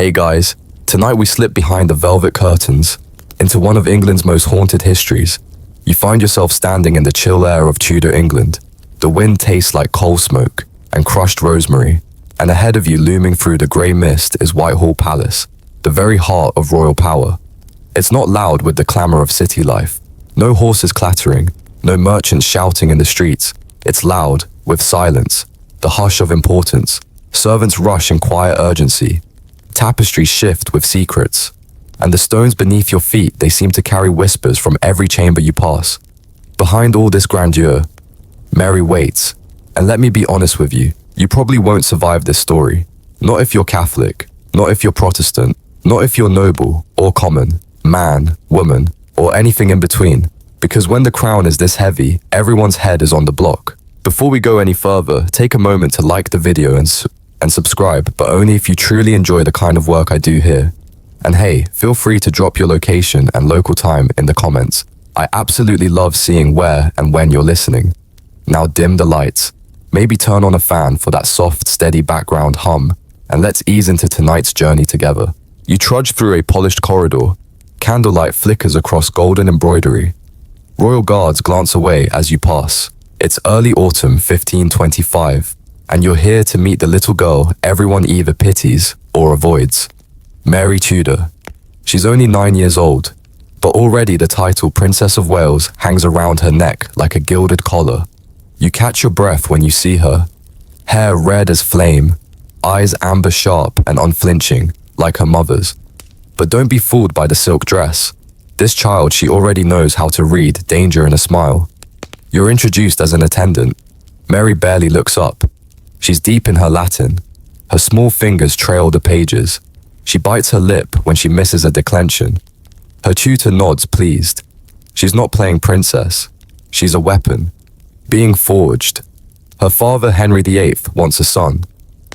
Hey guys, tonight we slip behind the velvet curtains into one of England's most haunted histories. You find yourself standing in the chill air of Tudor England. The wind tastes like coal smoke and crushed rosemary, and ahead of you looming through the grey mist is Whitehall Palace, the very heart of royal power. It's not loud with the clamour of city life. No horses clattering, no merchants shouting in the streets. It's loud with silence, the hush of importance. Servants rush in quiet urgency. Tapestries shift with secrets, and the stones beneath your feet, they seem to carry whispers from every chamber you pass. Behind all this grandeur, Mary waits, and let me be honest with you, you probably won't survive this story. Not if you're Catholic, not if you're Protestant, not if you're noble or common, man, woman, or anything in between. Because when the crown is this heavy, everyone's head is on the block. Before we go any further, take a moment to like the video and subscribe, but only if you truly enjoy the kind of work I do here. And hey, feel free to drop your location and local time in the comments. I absolutely love seeing where and when you're listening. Now dim the lights, maybe turn on a fan for that soft, steady background hum, and let's ease into tonight's journey together. You trudge through a polished corridor. Candlelight flickers across golden embroidery. Royal guards glance away as you pass. It's early autumn 1525, and you're here to meet the little girl everyone either pities or avoids. Mary Tudor. She's only 9 years old, but already the title Princess of Wales hangs around her neck like a gilded collar. You catch your breath when you see her. Hair red as flame, eyes amber sharp and unflinching, like her mother's. But don't be fooled by the silk dress. This child, she already knows how to read danger in a smile. You're introduced as an attendant. Mary barely looks up. She's deep in her Latin. Her small fingers trail the pages. She bites her lip when she misses a declension. Her tutor nods, pleased. She's not playing princess. She's a weapon, being forged. Her father, Henry VIII, wants a son,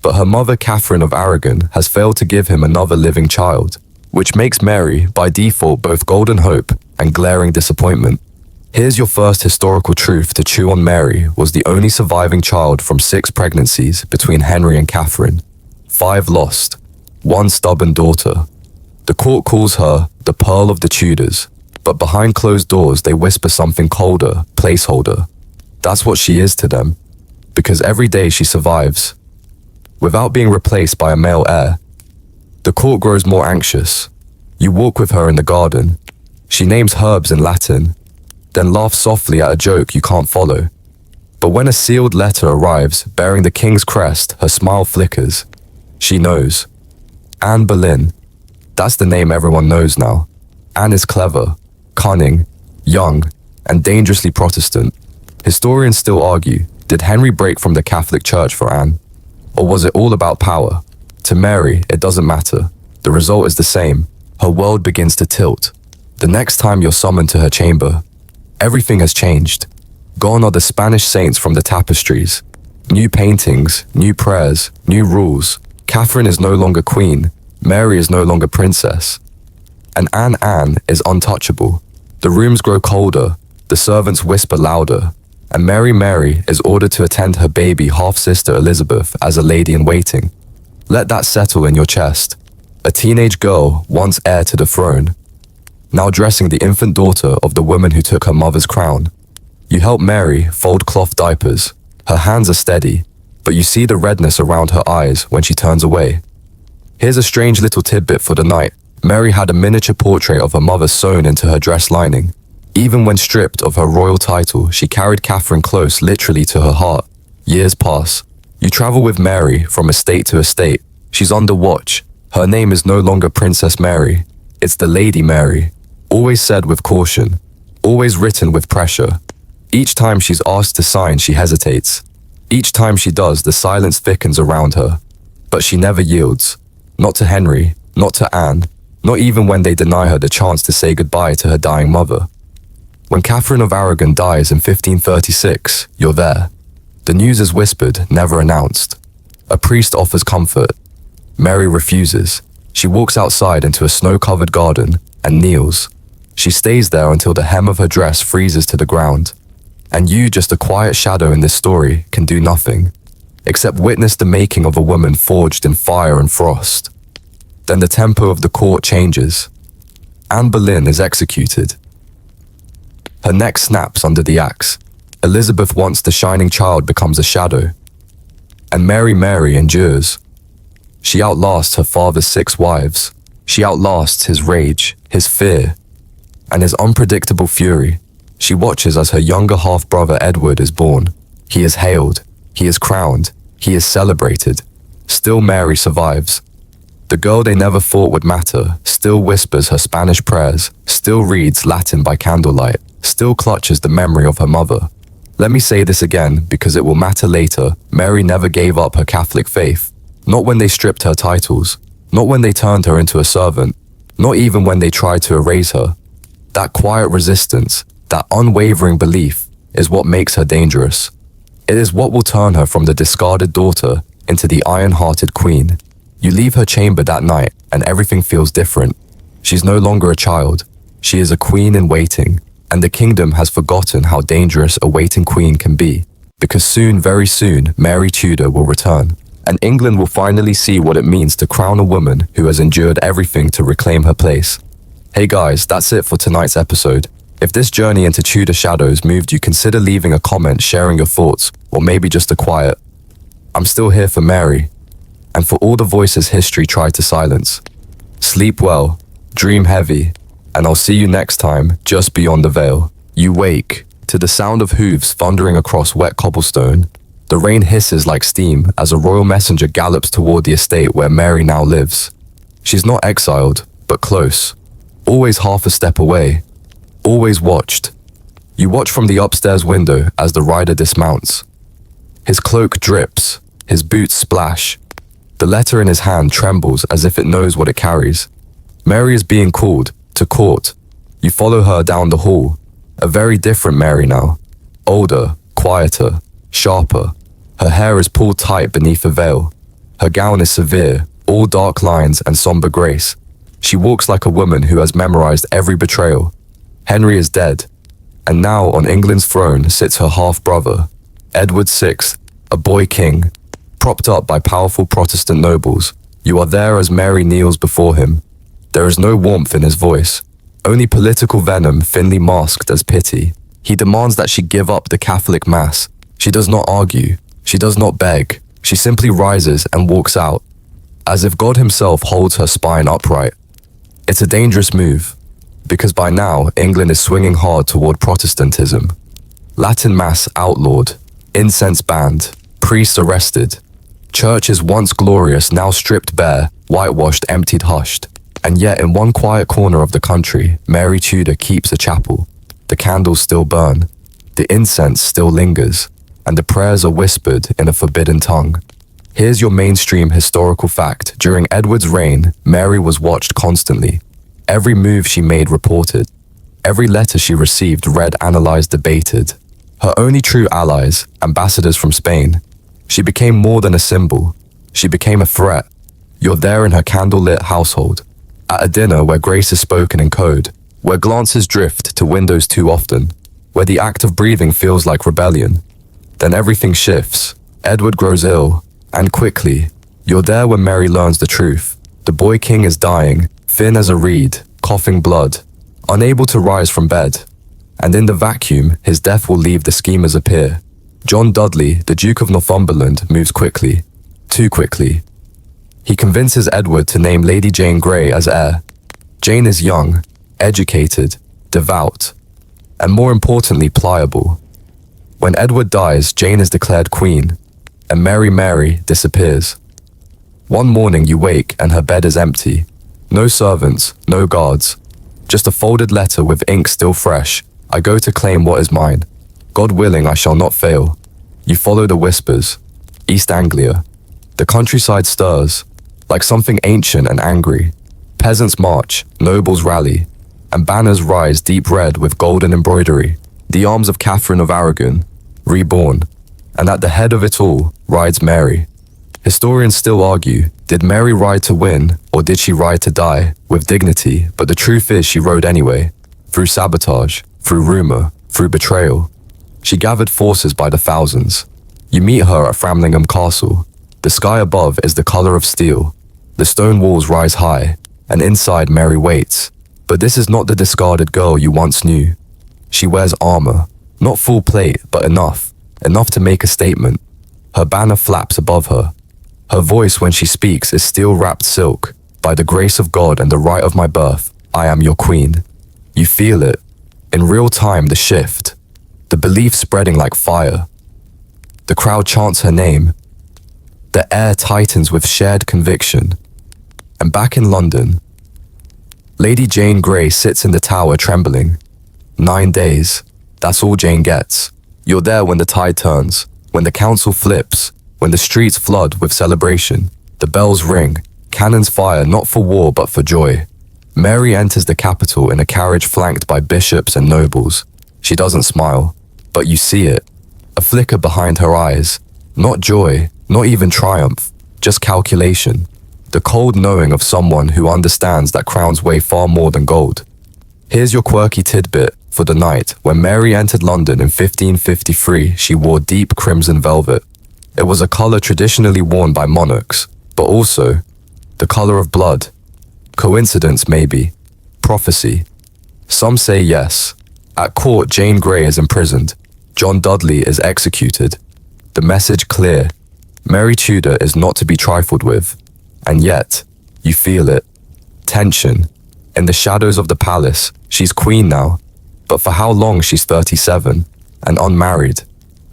but her mother, Catherine of Aragon, has failed to give him another living child, which makes Mary, by default, both golden hope and glaring disappointment. Here's your first historical truth to chew on. Mary was the only surviving child from 6 pregnancies between Henry and Catherine. 5 lost, 1 stubborn daughter. The court calls her the Pearl of the Tudors, but behind closed doors they whisper something colder, placeholder. That's what she is to them, because every day she survives, without being replaced by a male heir. The court grows more anxious. You walk with her in the garden. She names herbs in Latin, then laughs softly at a joke you can't follow. But when a sealed letter arrives bearing the king's crest, her smile flickers. She knows. Anne Boleyn. That's the name everyone knows now. Anne is clever, cunning, young, and dangerously Protestant. Historians still argue, did Henry break from the Catholic Church for Anne? Or was it all about power? To Mary, it doesn't matter. The result is the same. Her world begins to tilt. The next time you're summoned to her chamber, everything has changed. Gone are the Spanish saints from the tapestries. New paintings, new prayers, new rules. Catherine is no longer queen. Mary is no longer princess. And Anne is untouchable. The rooms grow colder. The servants whisper louder. And Mary is ordered to attend her baby half-sister Elizabeth as a lady-in-waiting. Let that settle in your chest. A teenage girl, once heir to the throne, now dressing the infant daughter of the woman who took her mother's crown. You help Mary fold cloth diapers. Her hands are steady, but you see the redness around her eyes when she turns away. Here's a strange little tidbit for the night. Mary had a miniature portrait of her mother sewn into her dress lining. Even when stripped of her royal title, she carried Catherine close, literally to her heart. Years pass. You travel with Mary from estate to estate. She's under watch. Her name is no longer Princess Mary. It's the Lady Mary. Always said with caution. Always written with pressure. Each time she's asked to sign, she hesitates. Each time she does, the silence thickens around her. But she never yields. Not to Henry, not to Anne, not even when they deny her the chance to say goodbye to her dying mother. When Catherine of Aragon dies in 1536, you're there. The news is whispered, never announced. A priest offers comfort. Mary refuses. She walks outside into a snow-covered garden and kneels. She stays there until the hem of her dress freezes to the ground. And you, just a quiet shadow in this story, can do nothing, except witness the making of a woman forged in fire and frost. Then the tempo of the court changes. Anne Boleyn is executed. Her neck snaps under the axe. Elizabeth, once the shining child, becomes a shadow. And Mary endures. She outlasts her father's 6 wives. She outlasts his rage, his fear, and his unpredictable fury. She watches as her younger half-brother Edward is born. He is hailed. He is crowned. He is celebrated. Still Mary survives. The girl they never thought would matter still whispers her Spanish prayers, still reads Latin by candlelight, still clutches the memory of her mother. Let me say this again because it will matter later. Mary never gave up her Catholic faith. Not when they stripped her titles. Not when they turned her into a servant. Not even when they tried to erase her. That quiet resistance, that unwavering belief, is what makes her dangerous. It is what will turn her from the discarded daughter into the iron-hearted queen. You leave her chamber that night and everything feels different. She's no longer a child. She is a queen in waiting, and the kingdom has forgotten how dangerous a waiting queen can be. Because soon, very soon, Mary Tudor will return, and England will finally see what it means to crown a woman who has endured everything to reclaim her place. Hey guys, that's it for tonight's episode. If this journey into Tudor shadows moved you, consider leaving a comment, sharing your thoughts, or maybe just a quiet "I'm still here" for Mary, and for all the voices history tried to silence. Sleep well, dream heavy, and I'll see you next time, just beyond the veil. You wake to the sound of hooves thundering across wet cobblestone. The rain hisses like steam as a royal messenger gallops toward the estate where Mary now lives. She's not exiled, but close. Always half a step away. Always watched. You watch from the upstairs window as the rider dismounts. His cloak drips, his boots splash. The letter in his hand trembles as if it knows what it carries. Mary is being called to court. You follow her down the hall. A very different Mary now. Older, quieter, sharper. Her hair is pulled tight beneath a veil. Her gown is severe, all dark lines and somber grace. She walks like a woman who has memorized every betrayal. Henry is dead, and now on England's throne sits her half-brother, Edward VI, a boy king, propped up by powerful Protestant nobles. You are there as Mary kneels before him. There is no warmth in his voice, only political venom thinly masked as pity. He demands that she give up the Catholic Mass. She does not argue. She does not beg. She simply rises and walks out, as if God himself holds her spine upright. It's a dangerous move, because by now England is swinging hard toward Protestantism. Latin Mass outlawed, incense banned, priests arrested. Churches once glorious now stripped bare, whitewashed, emptied, hushed. And yet in one quiet corner of the country, Mary Tudor keeps a chapel. The candles still burn, the incense still lingers, and the prayers are whispered in a forbidden tongue. Here's your mainstream historical fact. During Edward's reign, Mary was watched constantly. Every move she made reported. Every letter she received read, analyzed, debated. Her only true allies, ambassadors from Spain. She became more than a symbol. She became a threat. You're there in her candlelit household. At a dinner where grace is spoken in code. Where glances drift to windows too often. Where the act of breathing feels like rebellion. Then everything shifts. Edward grows ill. And quickly. You're there when Mary learns the truth. The boy king is dying, thin as a reed, coughing blood, unable to rise from bed. And in the vacuum, his death will leave the schemers appear. John Dudley, the Duke of Northumberland, moves quickly. Too quickly. He convinces Edward to name Lady Jane Grey as heir. Jane is young, educated, devout, and more importantly, pliable. When Edward dies, Jane is declared queen, and Mary disappears. One morning you wake and her bed is empty. No servants, no guards. Just a folded letter with ink still fresh. I go to claim what is mine. God willing, I shall not fail. You follow the whispers. East Anglia. The countryside stirs, like something ancient and angry. Peasants march, nobles rally, and banners rise deep red with golden embroidery. The arms of Catherine of Aragon, reborn. And at the head of it all rides Mary. Historians still argue, did Mary ride to win, or did she ride to die, with dignity? But the truth is she rode anyway, through sabotage, through rumor, through betrayal. She gathered forces by the thousands. You meet her at Framlingham Castle. The sky above is the color of steel. The stone walls rise high, and inside Mary waits. But this is not the discarded girl you once knew. She wears armor, not full plate, but enough to make a statement. Her banner flaps above her. Her voice when she speaks is steel-wrapped silk. By the grace of God and the right of my birth, I am your queen. You feel it. In real time, the shift. The belief spreading like fire. The crowd chants her name. The air tightens with shared conviction. And back in London, Lady Jane Grey sits in the tower trembling. 9 days. That's all Jane gets. You're there when the tide turns, when the council flips, when the streets flood with celebration. The bells ring, cannons fire not for war but for joy. Mary enters the capital in a carriage flanked by bishops and nobles. She doesn't smile, but you see it. A flicker behind her eyes. Not joy, not even triumph, just calculation. The cold knowing of someone who understands that crowns weigh far more than gold. Here's your quirky tidbit for the night. When Mary entered London in 1553, she wore deep crimson velvet. It was a color traditionally worn by monarchs, but also the color of blood. Coincidence, maybe. Prophecy. Some say yes. At court, Jane Grey is imprisoned. John Dudley is executed. The message clear. Mary Tudor is not to be trifled with. And yet, you feel it. Tension. In the shadows of the palace, she's queen now. But for how long? She's 37 and unmarried.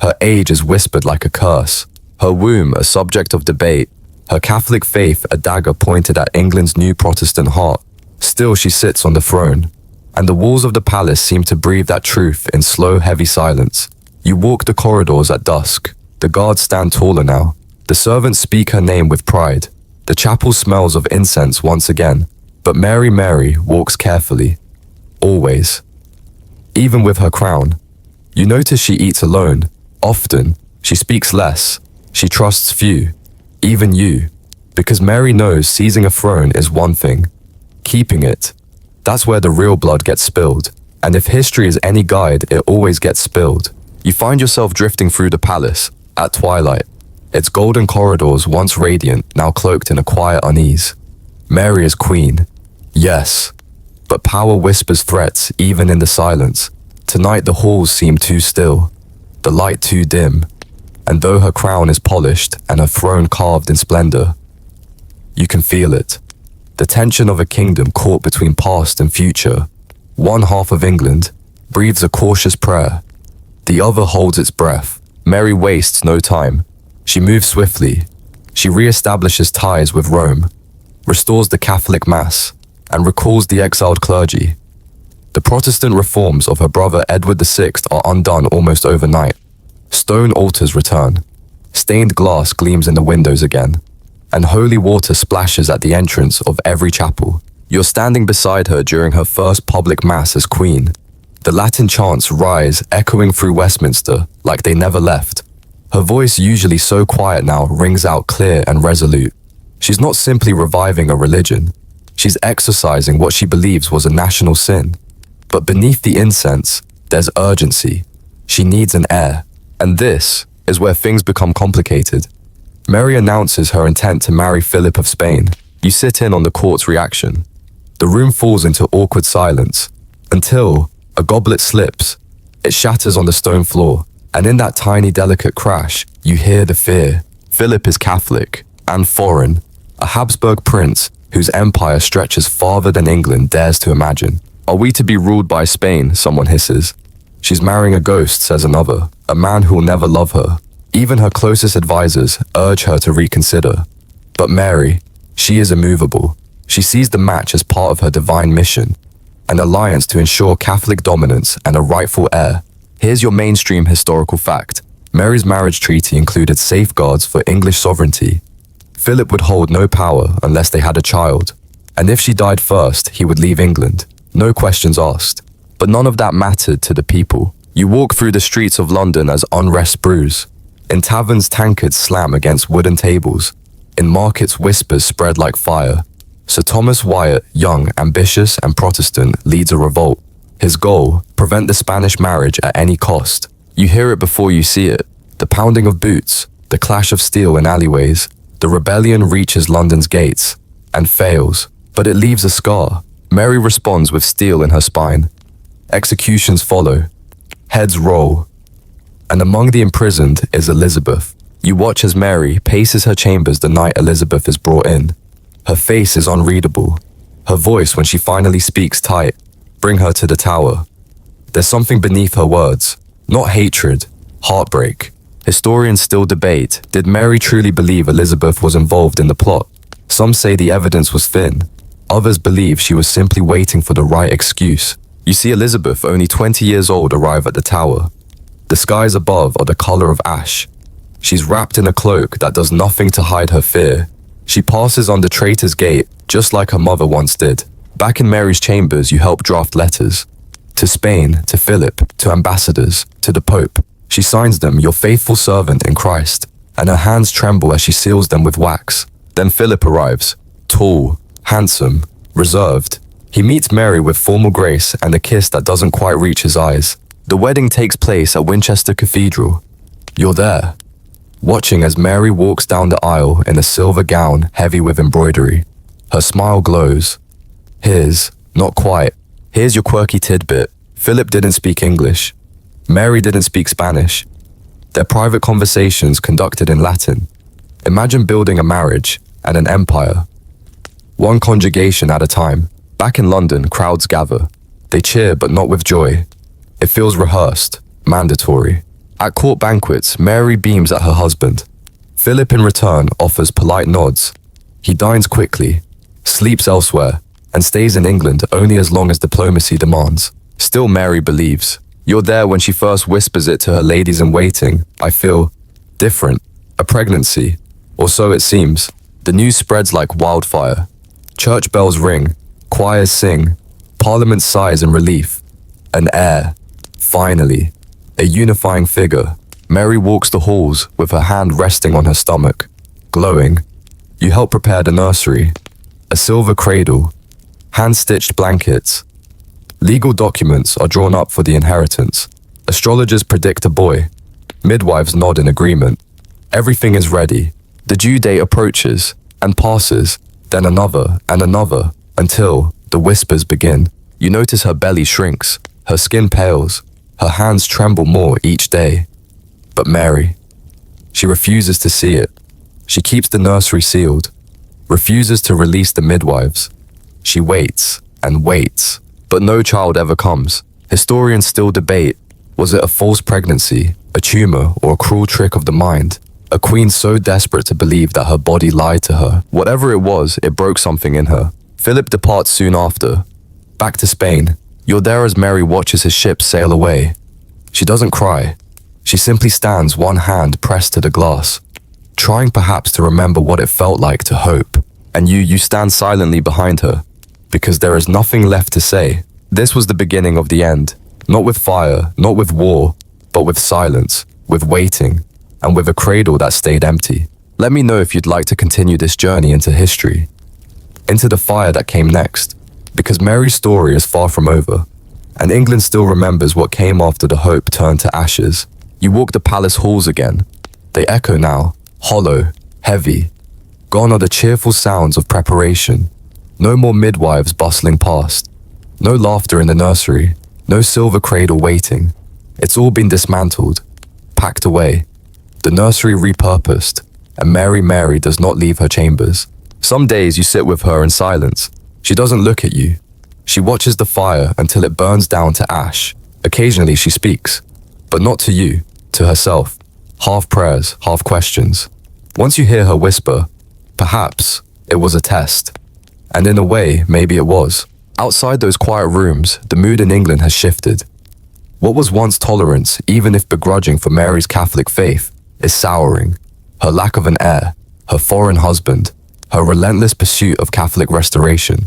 Her age is whispered like a curse. Her womb a subject of debate. Her Catholic faith a dagger pointed at England's new Protestant heart. Still she sits on the throne. And the walls of the palace seem to breathe that truth in slow, heavy silence. You walk the corridors at dusk. The guards stand taller now. The servants speak her name with pride. The chapel smells of incense once again. But Mary walks carefully. Always. Even with her crown. You notice she eats alone. Often. She speaks less. She trusts few. Even you. Because Mary knows seizing a throne is one thing. Keeping it. That's where the real blood gets spilled. And if history is any guide, it always gets spilled. You find yourself drifting through the palace. At twilight. Its golden corridors, once radiant, now cloaked in a quiet unease. Mary is queen. Yes. But power whispers threats even in the silence. Tonight the halls seem too still. The light too dim. And though her crown is polished and her throne carved in splendor, you can feel it. The tension of a kingdom caught between past and future. One half of England breathes a cautious prayer. The other holds its breath. Mary wastes no time. She moves swiftly. She re-establishes ties with Rome, restores the Catholic Mass, and recalls the exiled clergy. The Protestant reforms of her brother Edward VI are undone almost overnight. Stone altars return. Stained glass gleams in the windows again, and holy water splashes at the entrance of every chapel. You're standing beside her during her first public mass as queen. The Latin chants rise, echoing through Westminster like they never left. Her voice, usually so quiet now, rings out clear and resolute. She's not simply reviving a religion. She's exorcising what she believes was a national sin. But beneath the incense, there's urgency. She needs an heir. And this is where things become complicated. Mary announces her intent to marry Philip of Spain. You sit in on the court's reaction. The room falls into awkward silence, until a goblet slips. It shatters on the stone floor, and in that tiny, delicate crash, you hear the fear. Philip is Catholic and foreign, a Habsburg prince whose empire stretches farther than England dares to imagine. Are we to be ruled by Spain? Someone hisses. She's marrying a ghost, says another, a man who'll never love her. Even her closest advisors urge her to reconsider. But Mary, she is immovable. She sees the match as part of her divine mission, an alliance to ensure Catholic dominance and a rightful heir. Here's your mainstream historical fact. Mary's marriage treaty included safeguards for English sovereignty. Philip would hold no power unless they had a child, and if she died first, he would leave England. No questions asked. But none of that mattered to the people. You walk through the streets of London as unrest brews. In taverns, tankards slam against wooden tables. In markets, whispers spread like fire. Sir Thomas Wyatt, young, ambitious, and Protestant, leads a revolt. His goal, prevent the Spanish marriage at any cost. You hear it before you see it. The pounding of boots, the clash of steel in alleyways. The rebellion reaches London's gates. and fails, but it leaves a scar. Mary responds with steel in her spine. Executions follow. Heads roll. And among the imprisoned is Elizabeth. You watch as Mary paces her chambers the night Elizabeth is brought in. Her face is unreadable. Her voice, when she finally speaks, tight. Bring her to the tower. There's something beneath her words. Not hatred, heartbreak. Historians still debate, did Mary truly believe Elizabeth was involved in the plot? Some say the evidence was thin. Others believe she was simply waiting for the right excuse. You see Elizabeth, only 20 years old, arrive at the tower. The skies above are the color of ash. She's wrapped in a cloak that does nothing to hide her fear. She passes under Traitor's Gate, just like her mother once did. Back in Mary's chambers, you help draft letters. To Spain, to Philip, to ambassadors, to the Pope. She signs them, your faithful servant in Christ, and her hands tremble as she seals them with wax. Then Philip arrives, tall, handsome, reserved. He meets Mary with formal grace and a kiss that doesn't quite reach his eyes. The wedding takes place at Winchester Cathedral. You're there, watching as Mary walks down the aisle in a silver gown heavy with embroidery. Her smile glows. Not quite. Here's your quirky tidbit. Philip didn't speak English. Mary didn't speak Spanish. Their private conversations conducted in Latin. Imagine building a marriage and an empire. One conjugation at a time. Back in London, crowds gather. They cheer, but not with joy. It feels rehearsed, mandatory. At court banquets, Mary beams at her husband. Philip, in return, offers polite nods. He dines quickly, sleeps elsewhere, and stays in England only as long as diplomacy demands. Still, Mary believes. You're there when she first whispers it to her ladies-in-waiting. I feel different, a pregnancy, or so it seems. The news spreads like wildfire. Church bells ring, choirs sing, Parliament sighs in relief. An heir, finally, a unifying figure. Mary walks the halls with her hand resting on her stomach, glowing. You help prepare the nursery. A silver cradle, hand-stitched blankets. Legal documents are drawn up for the inheritance. Astrologers predict a boy. Midwives nod in agreement. Everything is ready. The due date approaches and passes, then another and another, until the whispers begin. You notice her belly shrinks, her skin pales, her hands tremble more each day. But Mary, she refuses to see it. She keeps the nursery sealed, refuses to release the midwives. She waits and waits, but no child ever comes. Historians still debate, was it a false pregnancy, a tumor, or a cruel trick of the mind? A queen so desperate to believe that her body lied to her. Whatever it was, it broke something in her. Philip departs soon after. Back to Spain. You're there as Mary watches his ship sail away. She doesn't cry. She simply stands, one hand pressed to the glass, trying perhaps to remember what it felt like to hope. And you stand silently behind her, because there is nothing left to say. This was the beginning of the end. Not with fire, not with war, but with silence, with waiting, and with a cradle that stayed empty. Let me know if you'd like to continue this journey into history, into the fire that came next, because Mary's story is far from over, and England still remembers what came after the hope turned to ashes. You walk the palace halls again. They echo now, hollow, heavy. Gone are the cheerful sounds of preparation. No more midwives bustling past. No laughter in the nursery. No silver cradle waiting. It's all been dismantled, packed away. The nursery repurposed, and Mary does not leave her chambers. Some days you sit with her in silence. She doesn't look at you. She watches the fire until it burns down to ash. Occasionally she speaks, but not to you, to herself. Half prayers, half questions. Once you hear her whisper, perhaps it was a test. And in a way, maybe it was. Outside those quiet rooms, the mood in England has shifted. What was once tolerance, even if begrudging for Mary's Catholic faith, is souring. Her lack of an heir, her foreign husband, her relentless pursuit of Catholic restoration.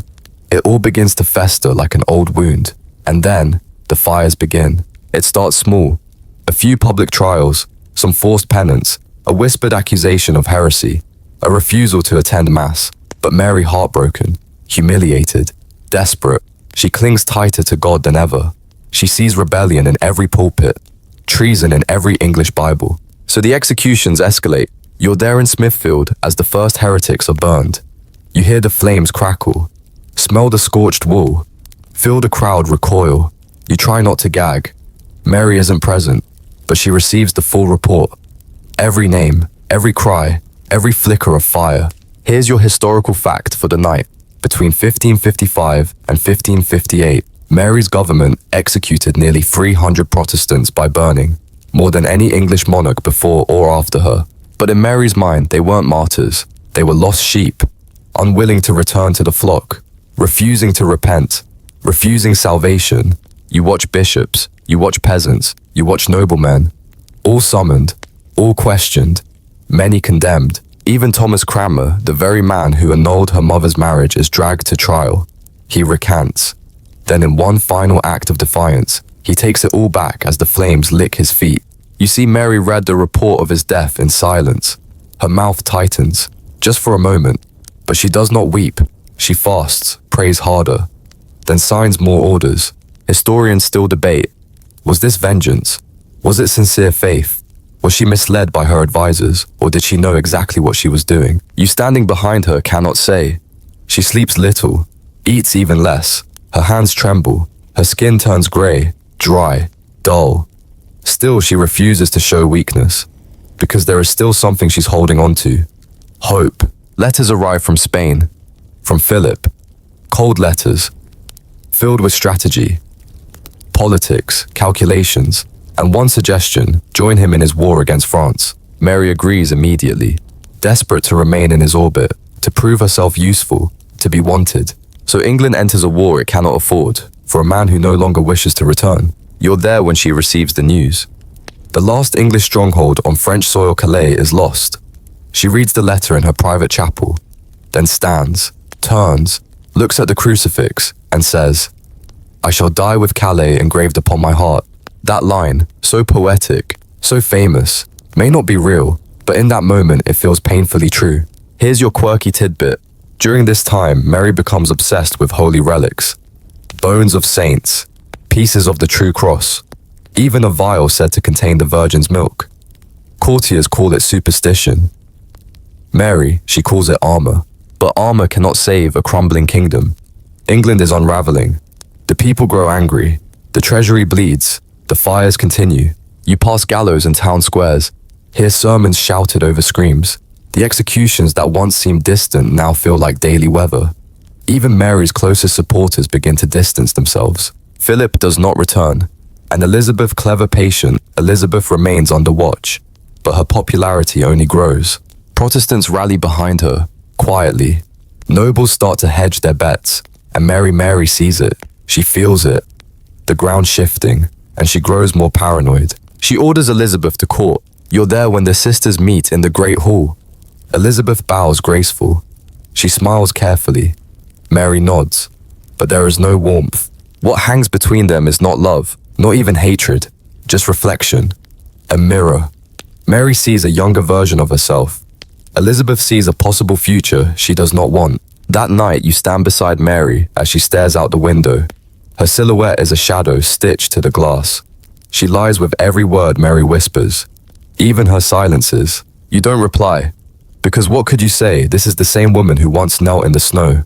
It all begins to fester like an old wound. And then, the fires begin. It starts small. A few public trials, some forced penance, a whispered accusation of heresy, a refusal to attend Mass. But Mary, heartbroken, humiliated, desperate, she clings tighter to God than ever. She sees rebellion in every pulpit, treason in every English Bible. So the executions escalate. You're there in Smithfield as the first heretics are burned. You hear the flames crackle, smell the scorched wool, feel the crowd recoil. You try not to gag. Mary isn't present, but she receives the full report. Every name, every cry, every flicker of fire. Here's your historical fact for the night. Between 1555 and 1558, Mary's government executed nearly 300 Protestants by burning, more than any English monarch before or after her. But in Mary's mind, they weren't martyrs. They were lost sheep, unwilling to return to the flock, refusing to repent, refusing salvation. You watch bishops, you watch peasants, you watch noblemen, all summoned, all questioned, many condemned. Even Thomas Cranmer, the very man who annulled her mother's marriage, is dragged to trial. He recants. Then in one final act of defiance, he takes it all back as the flames lick his feet. You see Mary read the report of his death in silence. Her mouth tightens, just for a moment, but she does not weep. She fasts, prays harder, then signs more orders. Historians still debate. Was this vengeance? Was it sincere faith? Was she misled by her advisors, or did she know exactly what she was doing? You standing behind her cannot say. She sleeps little, eats even less. Her hands tremble. Her skin turns grey, dry, dull. Still, she refuses to show weakness, because there is still something she's holding on to. Hope. Letters arrive from Spain, from Philip. Cold letters, filled with strategy, politics, calculations, and one suggestion: join him in his war against France. Mary agrees immediately, desperate to remain in his orbit, to prove herself useful, to be wanted. So England enters a war it cannot afford, for a man who no longer wishes to return. You're there when she receives the news. The last English stronghold on French soil, Calais, is lost. She reads the letter in her private chapel, then stands, turns, looks at the crucifix, and says, "I shall die with Calais engraved upon my heart." That line, so poetic, so famous, may not be real, but in that moment it feels painfully true. Here's your quirky tidbit. During this time, Mary becomes obsessed with holy relics. Bones of saints, pieces of the true cross, even a vial said to contain the Virgin's milk. Courtiers call it superstition. Mary, she calls it armor. But armor cannot save a crumbling kingdom. England is unraveling. The people grow angry. The treasury bleeds. The fires continue. You pass gallows and town squares, hear sermons shouted over screams. The executions that once seemed distant now feel like daily weather. Even Mary's closest supporters begin to distance themselves. Philip does not return, and Elizabeth, clever patient, Elizabeth remains under watch, but her popularity only grows. Protestants rally behind her, quietly. Nobles start to hedge their bets, and Mary sees it. She feels it. The ground shifting, and she grows more paranoid. She orders Elizabeth to court. You're there when the sisters meet in the great hall. Elizabeth bows graceful. She smiles carefully. Mary nods, but there is no warmth. What hangs between them is not love, not even hatred, just reflection. A mirror. Mary sees a younger version of herself. Elizabeth sees a possible future she does not want. That night, you stand beside Mary as she stares out the window. Her silhouette is a shadow stitched to the glass. She lies with every word Mary whispers, even her silences. You don't reply, because what could you say? This is the same woman who once knelt in the snow,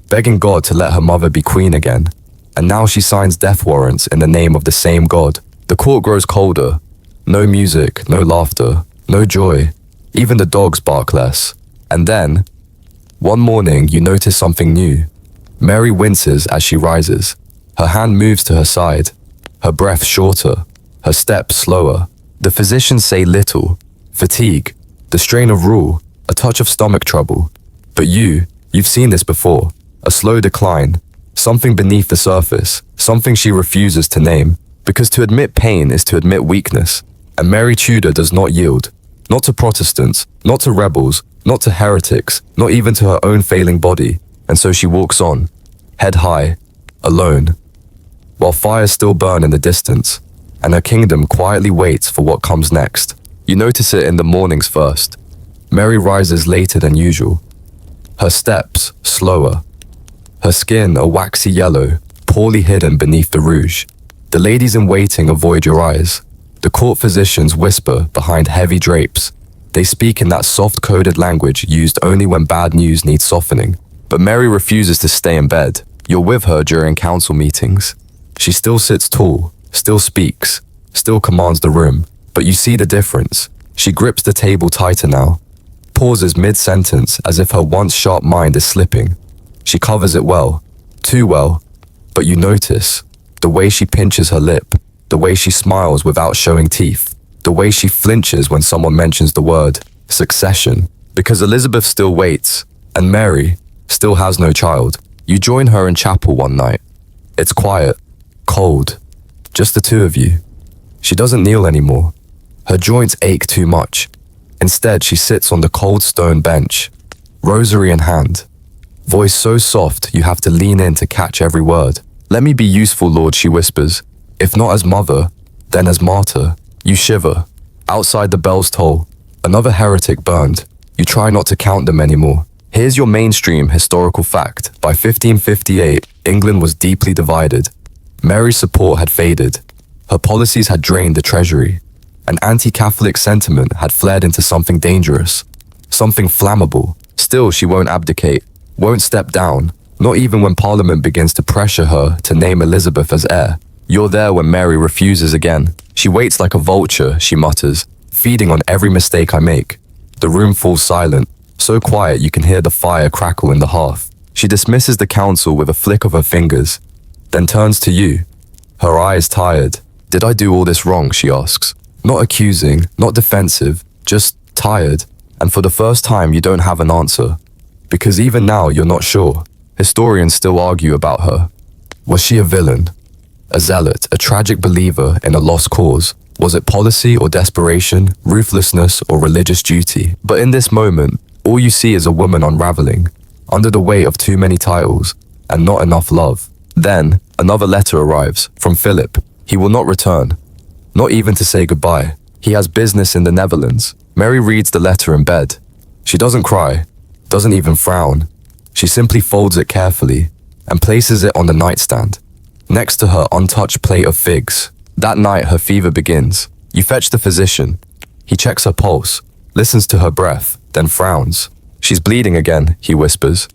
begging God to let her mother be queen again. And now she signs death warrants in the name of the same God. The court grows colder. No music, no laughter, no joy. Even the dogs bark less. And then, one morning, you notice something new. Mary winces as she rises. Her hand moves to her side, her breath shorter, her steps slower. The physicians say little: fatigue, the strain of rule, a touch of stomach trouble. But you've seen this before. A slow decline, something beneath the surface, something she refuses to name. Because to admit pain is to admit weakness. And Mary Tudor does not yield. Not to Protestants, not to rebels, not to heretics, not even to her own failing body. And so she walks on, head high, alone, while fires still burn in the distance, and her kingdom quietly waits for what comes next. You notice it in the mornings first. Mary rises later than usual. Her steps slower. Her skin a waxy yellow, poorly hidden beneath the rouge. The ladies in waiting avoid your eyes. The court physicians whisper behind heavy drapes. They speak in that soft-coded language used only when bad news needs softening. But Mary refuses to stay in bed. You're with her during council meetings. She still sits tall, still speaks, still commands the room. But you see the difference. She grips the table tighter now, pauses mid-sentence as if her once sharp mind is slipping. She covers it well, too well, but you notice the way she pinches her lip, the way she smiles without showing teeth, the way she flinches when someone mentions the word succession. Because Elizabeth still waits, and Mary still has no child. You join her in chapel one night. It's quiet, cold, just the two of you. She doesn't kneel anymore. Her joints ache too much. Instead, she sits on the cold stone bench, rosary in hand, voice so soft you have to lean in to catch every word. "Let me be useful, Lord," she whispers. "If not as mother, then as martyr." You shiver. Outside the bells toll. Another heretic burned. You try not to count them anymore. Here's your mainstream historical fact. By 1558, England was deeply divided. Mary's support had faded. Her policies had drained the treasury. An anti-Catholic sentiment had fled into something dangerous, something flammable. Still, she won't abdicate, won't step down, not even when Parliament begins to pressure her to name Elizabeth as heir. You're there when Mary refuses again. She waits like a vulture, she mutters, feeding on every mistake I make. The room falls silent, so quiet you can hear the fire crackle in the hearth. She dismisses the council with a flick of her fingers, then turns to you, her eyes tired. "Did I do all this wrong?" she asks. Not accusing, not defensive, just tired. And for the first time, you don't have an answer. Because even now, you're not sure. Historians still argue about her. Was she a villain? A zealot, a tragic believer in a lost cause? Was it policy or desperation, ruthlessness or religious duty? But in this moment, all you see is a woman unraveling, under the weight of too many titles, and not enough love. Then, another letter arrives, from Philip. He will not return. Not even to say goodbye. He has business in the Netherlands. Mary reads the letter in bed. She doesn't cry, doesn't even frown. She simply folds it carefully and places it on the nightstand, next to her untouched plate of figs. That night, her fever begins. You fetch the physician. He checks her pulse, listens to her breath, then frowns. "She's bleeding again," he whispers.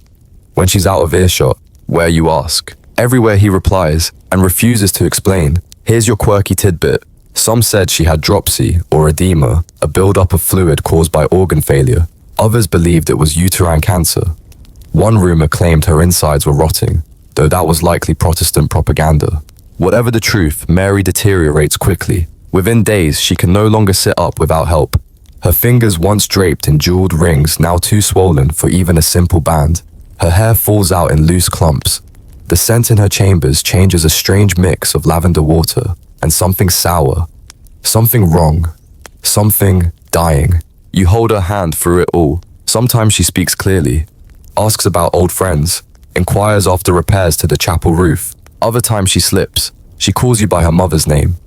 When she's out of earshot, "Where?" you ask. "Everywhere," he replies, and refuses to explain. "Here's your quirky tidbit. Some said she had dropsy or edema, a build-up of fluid caused by organ failure. Others believed it was uterine cancer. One rumor claimed her insides were rotting, though that was likely Protestant propaganda. Whatever the truth, Mary deteriorates quickly. Within days, she can no longer sit up without help. Her fingers, once draped in jeweled rings, now too swollen for even a simple band. Her hair falls out in loose clumps. The scent in her chambers changes a strange mix of lavender water and something sour, something wrong, something dying. You hold her hand through it all. Sometimes she speaks clearly, asks about old friends, inquires after repairs to the chapel roof. Other times she slips. She calls you by her mother's name,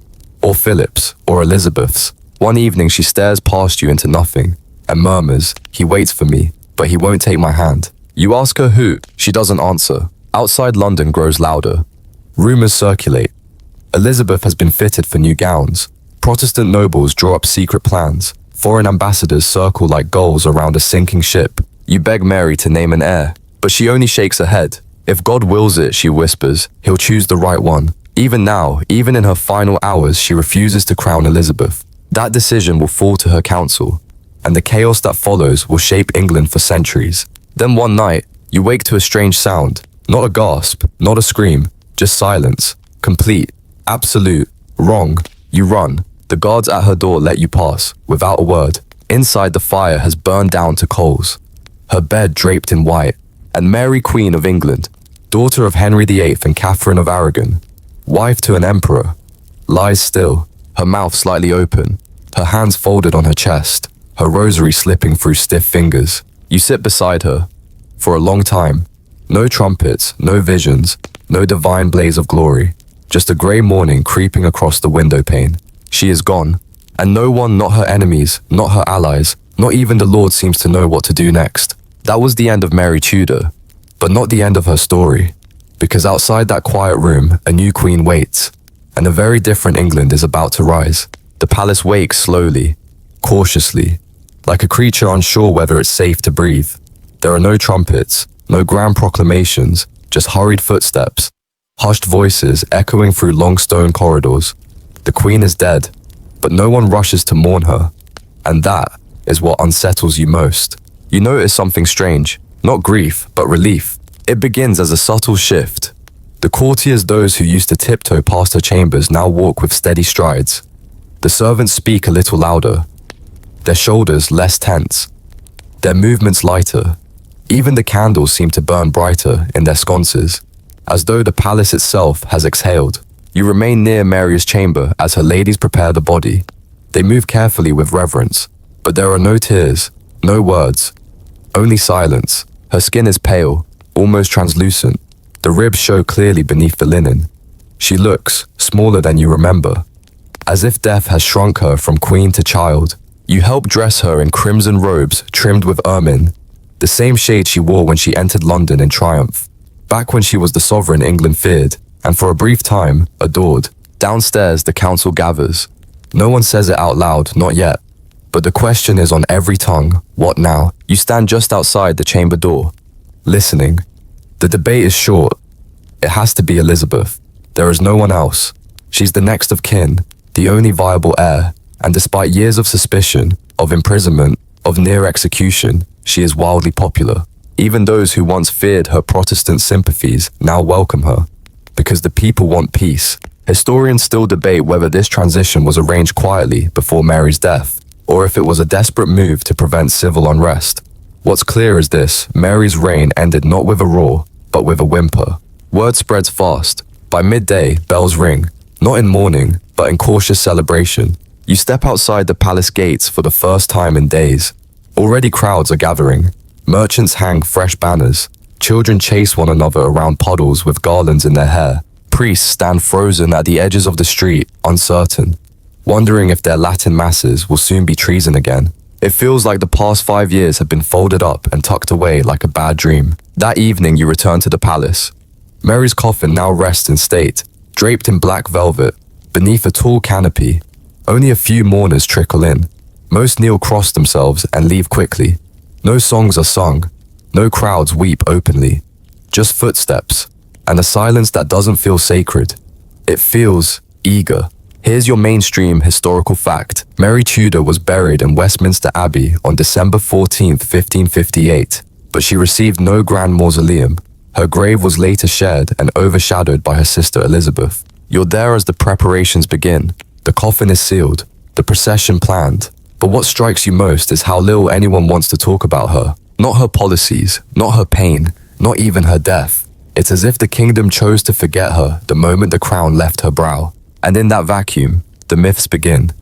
or Philip's, or Elizabeth's. One evening she stares past you into nothing and murmurs, "He waits for me, but he won't take my hand." You ask her who. She doesn't answer. Outside London grows louder. Rumors circulate. Elizabeth has been fitted for new gowns. Protestant nobles draw up secret plans. Foreign ambassadors circle like gulls around a sinking ship. You beg Mary to name an heir, but she only shakes her head. "If God wills it," she whispers, "he'll choose the right one." Even now, even in her final hours, she refuses to crown Elizabeth. That decision will fall to her council, and the chaos that follows will shape England for centuries. Then one night, you wake to a strange sound. Not a gasp, not a scream, just silence. Complete, absolute, wrong. You run. The guards at her door let you pass, without a word. Inside, the fire has burned down to coals. Her bed draped in white. And Mary, Queen of England, daughter of Henry VIII and Catherine of Aragon, wife to an emperor, lies still, her mouth slightly open, her hands folded on her chest, her rosary slipping through stiff fingers. You sit beside her. For a long time. No trumpets, no visions, no divine blaze of glory. Just a grey morning creeping across the window pane. She is gone. And no one, not her enemies, not her allies, not even the Lord seems to know what to do next. That was the end of Mary Tudor, but not the end of her story. Because outside that quiet room, a new queen waits, and a very different England is about to rise. The palace wakes slowly, cautiously, like a creature unsure whether it's safe to breathe. There are no trumpets, no grand proclamations, just hurried footsteps, hushed voices echoing through long stone corridors. The queen is dead, but no one rushes to mourn her. And that is what unsettles you most. You notice something strange, not grief, but relief. It begins as a subtle shift. The courtiers, those who used to tiptoe past her chambers, now walk with steady strides. The servants speak a little louder, their shoulders less tense, their movements lighter. Even the candles seem to burn brighter in their sconces, as though the palace itself has exhaled. You remain near Mary's chamber as her ladies prepare the body. They move carefully with reverence, but there are no tears, no words, only silence. Her skin is pale, almost translucent. The ribs show clearly beneath the linen. She looks smaller than you remember, as if death has shrunk her from queen to child. You help dress her in crimson robes trimmed with ermine, the same shade she wore when she entered London in triumph, back when she was the sovereign England feared, and for a brief time, adored. Downstairs, the council gathers. No one says it out loud, not yet. But the question is on every tongue, what now? You stand just outside the chamber door, listening. The debate is short. It has to be Elizabeth. There is no one else. She's the next of kin, the only viable heir, and despite years of suspicion, of imprisonment, of near execution, she is wildly popular. Even those who once feared her Protestant sympathies now welcome her, because the people want peace. Historians still debate whether this transition was arranged quietly before Mary's death, or if it was a desperate move to prevent civil unrest. What's clear is this: Mary's reign ended not with a roar, but with a whimper. Word spreads fast. By midday, bells ring, not in mourning, but in cautious celebration. You step outside the palace gates for the first time in days. Already crowds are gathering. Merchants hang fresh banners. Children chase one another around puddles with garlands in their hair. Priests stand frozen at the edges of the street, uncertain, wondering if their Latin masses will soon be treason again. It feels like the past 5 years have been folded up and tucked away like a bad dream. That evening you return to the palace. Mary's coffin now rests in state, draped in black velvet, beneath a tall canopy. Only a few mourners trickle in. Most kneel cross themselves and leave quickly. No songs are sung. No crowds weep openly. Just footsteps, and a silence that doesn't feel sacred. It feels eager. Here's your mainstream historical fact. Mary Tudor was buried in Westminster Abbey on December 14, 1558, but she received no grand mausoleum. Her grave was later shared and overshadowed by her sister Elizabeth. You're there as the preparations begin. The coffin is sealed, the procession planned. But what strikes you most is how little anyone wants to talk about her. Not her policies, not her pain, not even her death. It's as if the kingdom chose to forget her the moment the crown left her brow. And in that vacuum, the myths begin.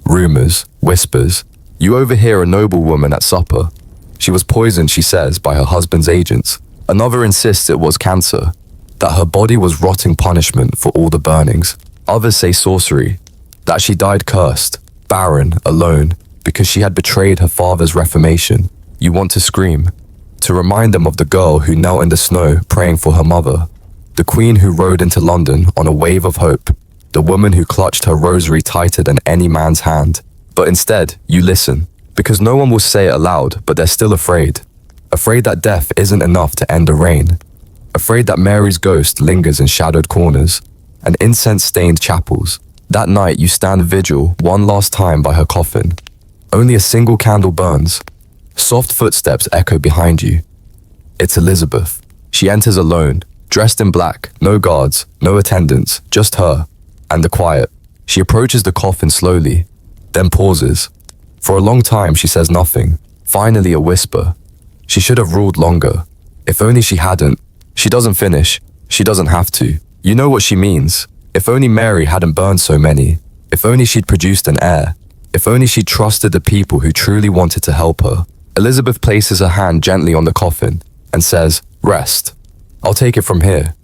Rumors, whispers. You overhear a noblewoman at supper. She was poisoned, she says, by her husband's agents. Another insists it was cancer, that her body was rotting punishment for all the burnings. Others say sorcery, that she died cursed, barren, alone, because she had betrayed her father's reformation. You want to scream, to remind them of the girl who knelt in the snow praying for her mother, the queen who rode into London on a wave of hope, the woman who clutched her rosary tighter than any man's hand. But instead, you listen, because no one will say it aloud, but they're still afraid. Afraid that death isn't enough to end a reign. Afraid that Mary's ghost lingers in shadowed corners and incense-stained chapels. That night, you stand vigil one last time by her coffin. Only a single candle burns. Soft footsteps echo behind you. It's Elizabeth. She enters alone, dressed in black, no guards, no attendants, just her, and the quiet. She approaches the coffin slowly, then pauses. For a long time, she says nothing. Finally, a whisper. She should have ruled longer. If only she hadn't. She doesn't finish. She doesn't have to. You know what she means. If only Mary hadn't burned so many. If only she'd produced an heir. If only she'd trusted the people who truly wanted to help her. Elizabeth places her hand gently on the coffin and says, "Rest. I'll take it from here."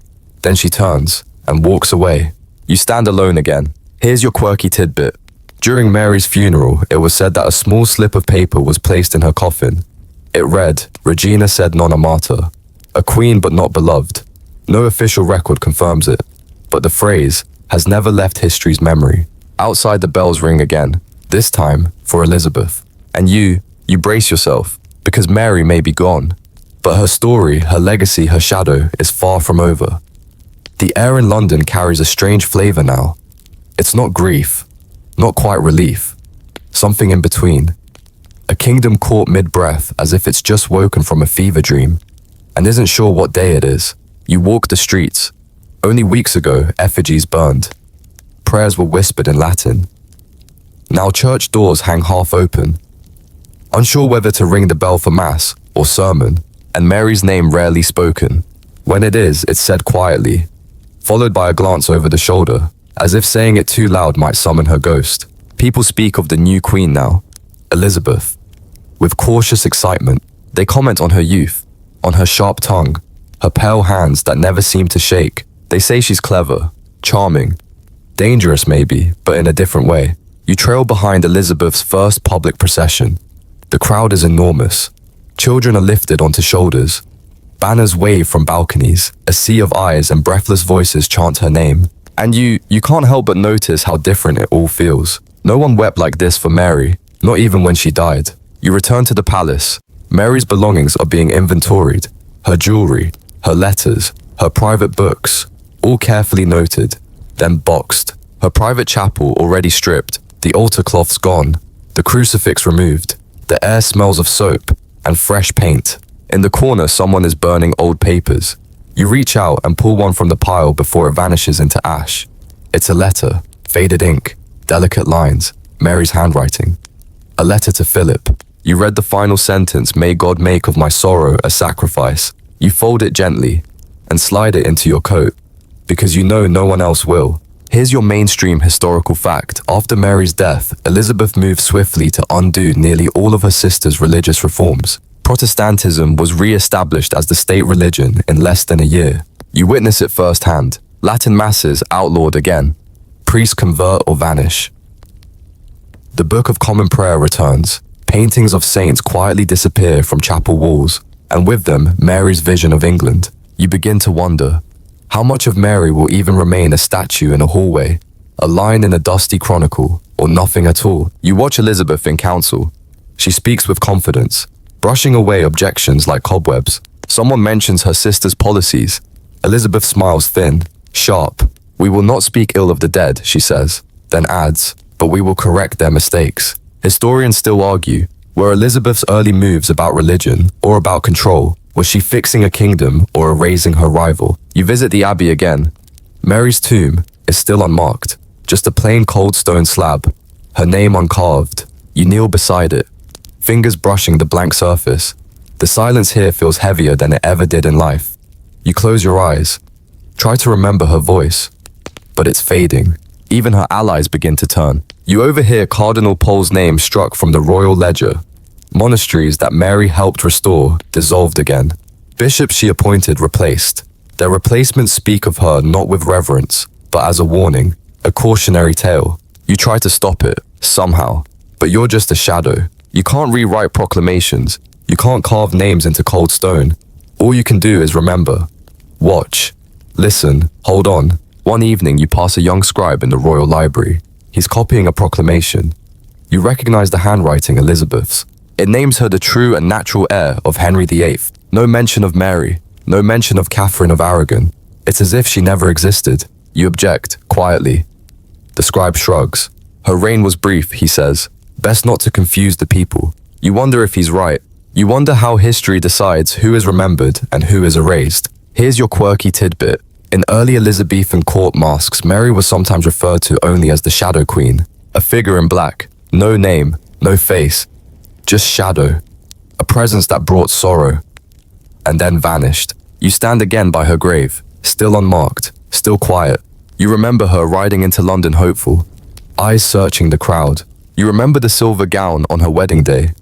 Then she turns and walks away. You stand alone again. Here's your quirky tidbit. During Mary's funeral, it was said that a small slip of paper was placed in her coffin. It read, "Regina sed non amata," a queen but not beloved. No official record confirms it, but the phrase has never left history's memory. Outside, the bells ring again, this time for Elizabeth. And you You brace yourself, because Mary may be gone, but her story, her legacy, her shadow is far from over. The air in London carries a strange flavor now. It's not grief, not quite relief, something in between. A kingdom caught mid-breath as if it's just woken from a fever dream and isn't sure what day it is. You walk the streets. Only weeks ago, effigies burned. Prayers were whispered in Latin. Now church doors hang half open, unsure whether to ring the bell for mass or sermon, and Mary's name rarely spoken. When it is, it's said quietly, followed by a glance over the shoulder, as if saying it too loud might summon her ghost. People speak of the new queen now, Elizabeth. With cautious excitement, they comment on her youth, on her sharp tongue, her pale hands that never seem to shake. They say she's clever, charming, dangerous maybe, but in a different way. You trail behind Elizabeth's first public procession. The crowd is enormous. Children are lifted onto shoulders. Banners wave from balconies. A sea of eyes and breathless voices chant her name. And you can't help but notice how different it all feels. No one wept like this for Mary, not even when she died. You return to the palace. Mary's belongings are being inventoried. Her jewelry, her letters, her private books, all carefully noted, then boxed. Her private chapel already stripped, the altar cloths gone, the crucifix removed. The air smells of soap and fresh paint. In the corner, someone is burning old papers. You reach out and pull one from the pile before it vanishes into ash. It's a letter, faded ink, delicate lines, Mary's handwriting. A letter to Philip. You read the final sentence, "May God make of my sorrow a sacrifice." You fold it gently and slide it into your coat, because you know no one else will. Here's your mainstream historical fact. After Mary's death, Elizabeth moved swiftly to undo nearly all of her sister's religious reforms. Protestantism was re-established as the state religion in less than a year. You witness it firsthand. Latin masses outlawed again. Priests convert or vanish. The Book of Common Prayer returns. Paintings of saints quietly disappear from chapel walls, and with them, Mary's vision of England. You begin to wonder, how much of Mary will even remain a statue in a hallway, a line in a dusty chronicle, or nothing at all? You watch Elizabeth in council. She speaks with confidence, brushing away objections like cobwebs. Someone mentions her sister's policies. Elizabeth smiles thin, sharp. "We will not speak ill of the dead," she says, then adds, "but we will correct their mistakes." Historians still argue, were Elizabeth's early moves about religion or about control? Was she fixing a kingdom or erasing her rival? You visit the abbey again. Mary's tomb is still unmarked, just a plain cold stone slab, her name uncarved. You kneel beside it, fingers brushing the blank surface. The silence here feels heavier than it ever did in life. You close your eyes, try to remember her voice, but it's fading. Even her allies begin to turn. You overhear Cardinal Pole's name struck from the royal ledger. Monasteries that Mary helped restore dissolved again. Bishops she appointed replaced. Their replacements speak of her not with reverence, but as a warning, a cautionary tale. You try to stop it, somehow, but you're just a shadow. You can't rewrite proclamations. You can't carve names into cold stone. All you can do is remember. Watch. Listen. Hold on. One evening you pass a young scribe in the royal library. He's copying a proclamation. You recognize the handwriting Elizabeth's. It names her the true and natural heir of Henry VIII. No mention of Mary. No mention of Catherine of Aragon. It's as if she never existed. You object, quietly. The scribe shrugs. Her reign was brief, he says. Best not to confuse the people. You wonder if he's right. You wonder how history decides who is remembered and who is erased. Here's your quirky tidbit. In early Elizabethan court masques, Mary was sometimes referred to only as the Shadow Queen. A figure in black. No name, no face. Just shadow. A presence that brought sorrow. And then vanished. You stand again by her grave. Still unmarked. Still quiet. You remember her riding into London hopeful. Eyes searching the crowd. You remember the silver gown on her wedding day.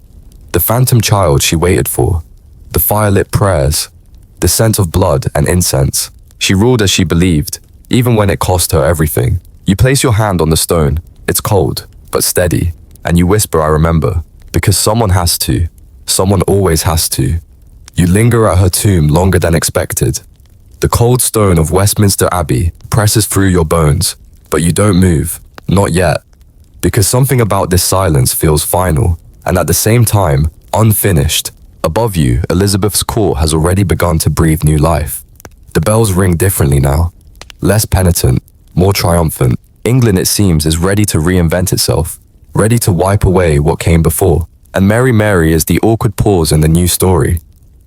The phantom child she waited for. The firelit prayers. The scent of blood and incense. She ruled as she believed, even when it cost her everything. You place your hand on the stone. It's cold, but steady. And you whisper, "I remember." Because someone has to. Someone always has to. You linger at her tomb longer than expected. The cold stone of Westminster Abbey presses through your bones, but you don't move. Not yet. Because something about this silence feels final, and at the same time, unfinished. Above you, Elizabeth's court has already begun to breathe new life. The bells ring differently now. Less penitent, more triumphant. England, it seems, is ready to reinvent itself, ready to wipe away what came before. And Mary Mary is the awkward pause in the new story.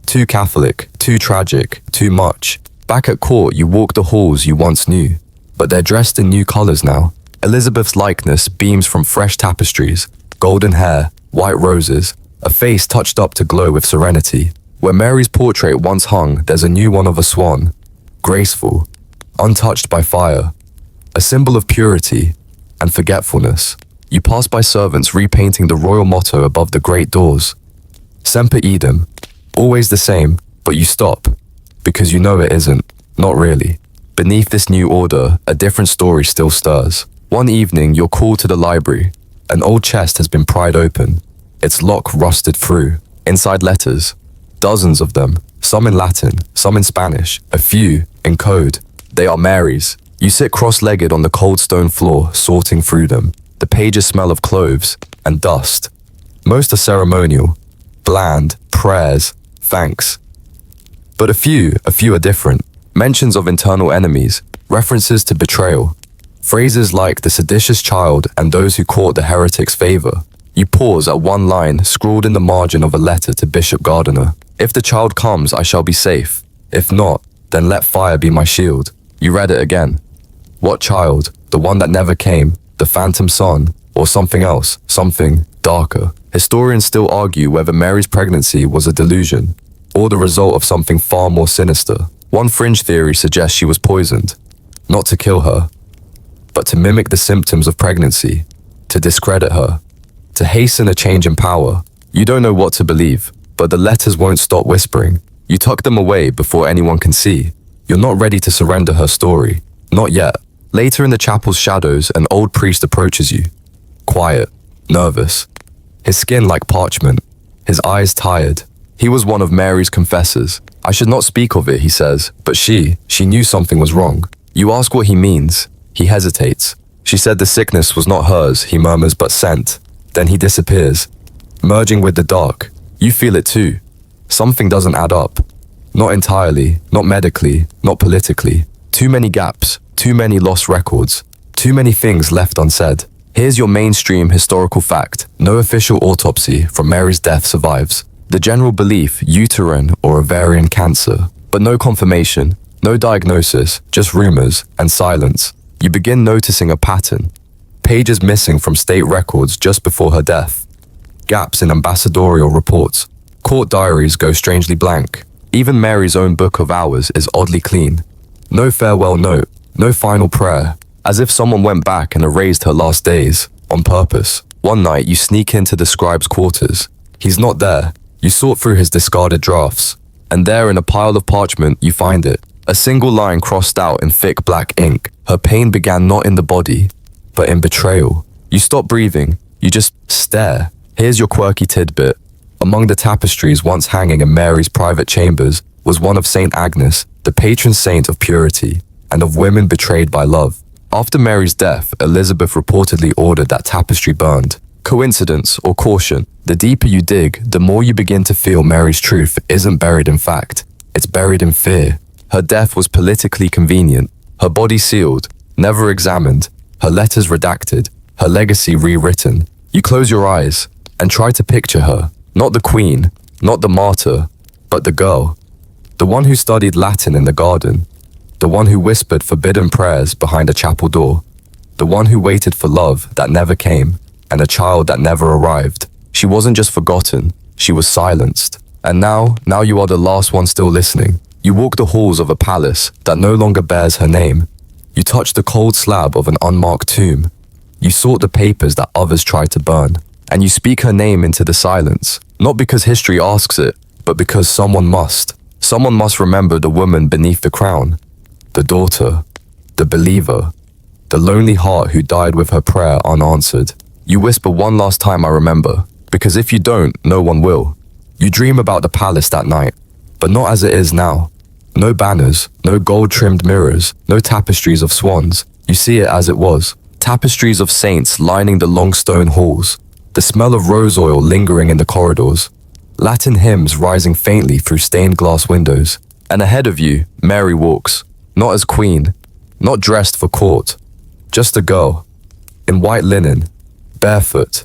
Too Catholic, too tragic, too much. Back at court, you walk the halls you once knew, but they're dressed in new colors now. Elizabeth's likeness beams from fresh tapestries, golden hair, white roses, a face touched up to glow with serenity. Where Mary's portrait once hung, there's a new one of a swan, graceful, untouched by fire, a symbol of purity and forgetfulness. You pass by servants repainting the royal motto above the great doors. Semper Idem, always the same, but you stop, because you know it isn't, not really. Beneath this new order, a different story still stirs. One evening, you're called to the library. An old chest has been pried open, its lock rusted through. Inside letters, dozens of them, some in Latin, some in Spanish, a few in code. They are Mary's. You sit cross-legged on the cold stone floor, sorting through them. The pages smell of cloves and dust. Most are ceremonial, bland, prayers, thanks. But a few are different. Mentions of internal enemies, references to betrayal, phrases like the seditious child and those who court the heretic's favor. You pause at one line scrawled in the margin of a letter to Bishop Gardiner. If the child comes, I shall be safe. If not, then let fire be my shield. You read it again. What child? The one that never came? The phantom son? Or something else? Something darker? Historians still argue whether Mary's pregnancy was a delusion or the result of something far more sinister. One fringe theory suggests she was poisoned, not to kill her, but to mimic the symptoms of pregnancy, to discredit her, to hasten a change in power. You don't know what to believe, but the letters won't stop whispering. You tuck them away before anyone can see. You're not ready to surrender her story. Not yet. Later in the chapel's shadows, an old priest approaches you. Quiet, nervous, his skin like parchment, his eyes tired. He was one of Mary's confessors. I should not speak of it, he says, but she knew something was wrong. You ask what he means. He hesitates. She said the sickness was not hers, he murmurs, but sent. Then he disappears, merging with the dark. You feel it too. Something doesn't add up. Not entirely, not medically, not politically. Too many gaps, too many lost records, too many things left unsaid. Here's your mainstream historical fact. No official autopsy from Mary's death survives. The general belief, uterine or ovarian cancer, but no confirmation, no diagnosis, just rumors and silence. You begin noticing a pattern. Pages missing from state records just before her death. Gaps in ambassadorial reports. Court diaries go strangely blank. Even Mary's own book of hours is oddly clean. No farewell note, no final prayer, as if someone went back and erased her last days, on purpose. One night you sneak into the scribe's quarters. He's not there. You sort through his discarded drafts, and there in a pile of parchment you find it. A single line crossed out in thick black ink. Her pain began not in the body, but in betrayal. You stop breathing. You just stare. Here's your quirky tidbit. Among the tapestries once hanging in Mary's private chambers was one of Saint Agnes, the patron saint of purity and of women betrayed by love. After Mary's death, Elizabeth reportedly ordered that tapestry burned. Coincidence or caution? The deeper you dig, the more you begin to feel Mary's truth isn't buried in fact. It's buried in fear. Her death was politically convenient. Her body sealed, never examined. Her letters redacted. Her legacy rewritten. You close your eyes and try to picture her. Not the queen, not the martyr, but the girl. The one who studied Latin in the garden. The one who whispered forbidden prayers behind a chapel door. The one who waited for love that never came and a child that never arrived. She wasn't just forgotten, she was silenced. And now you are the last one still listening. You walk the halls of a palace that no longer bears her name. You touch the cold slab of an unmarked tomb. You sort the papers that others tried to burn. And you speak her name into the silence. Not because history asks it, but because someone must. Someone must remember the woman beneath the crown. The daughter, the believer, the lonely heart who died with her prayer unanswered. You whisper one last time, I remember, because if you don't, no one will. You dream about the palace that night, but not as it is now. No banners, no gold-trimmed mirrors, no tapestries of swans. You see it as it was. Tapestries of saints lining the long stone halls. The smell of rose oil lingering in the corridors. Latin hymns rising faintly through stained glass windows. And ahead of you, Mary walks, not as queen, not dressed for court, just a girl, in white linen, barefoot,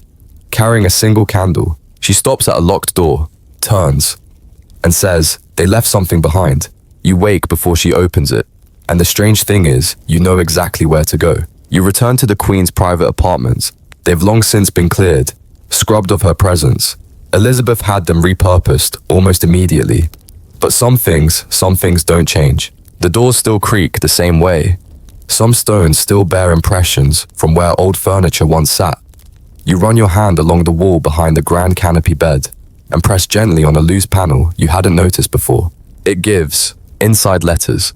carrying a single candle. She stops at a locked door, turns, and says, "They left something behind." You wake before she opens it. And the strange thing is, you know exactly where to go. You return to the Queen's private apartments. They've long since been cleared, scrubbed of her presence. Elizabeth had them repurposed almost immediately. But some things don't change. The doors still creak the same way. Some stones still bear impressions from where old furniture once sat. You run your hand along the wall behind the grand canopy bed and press gently on a loose panel you hadn't noticed before. It gives inside letters.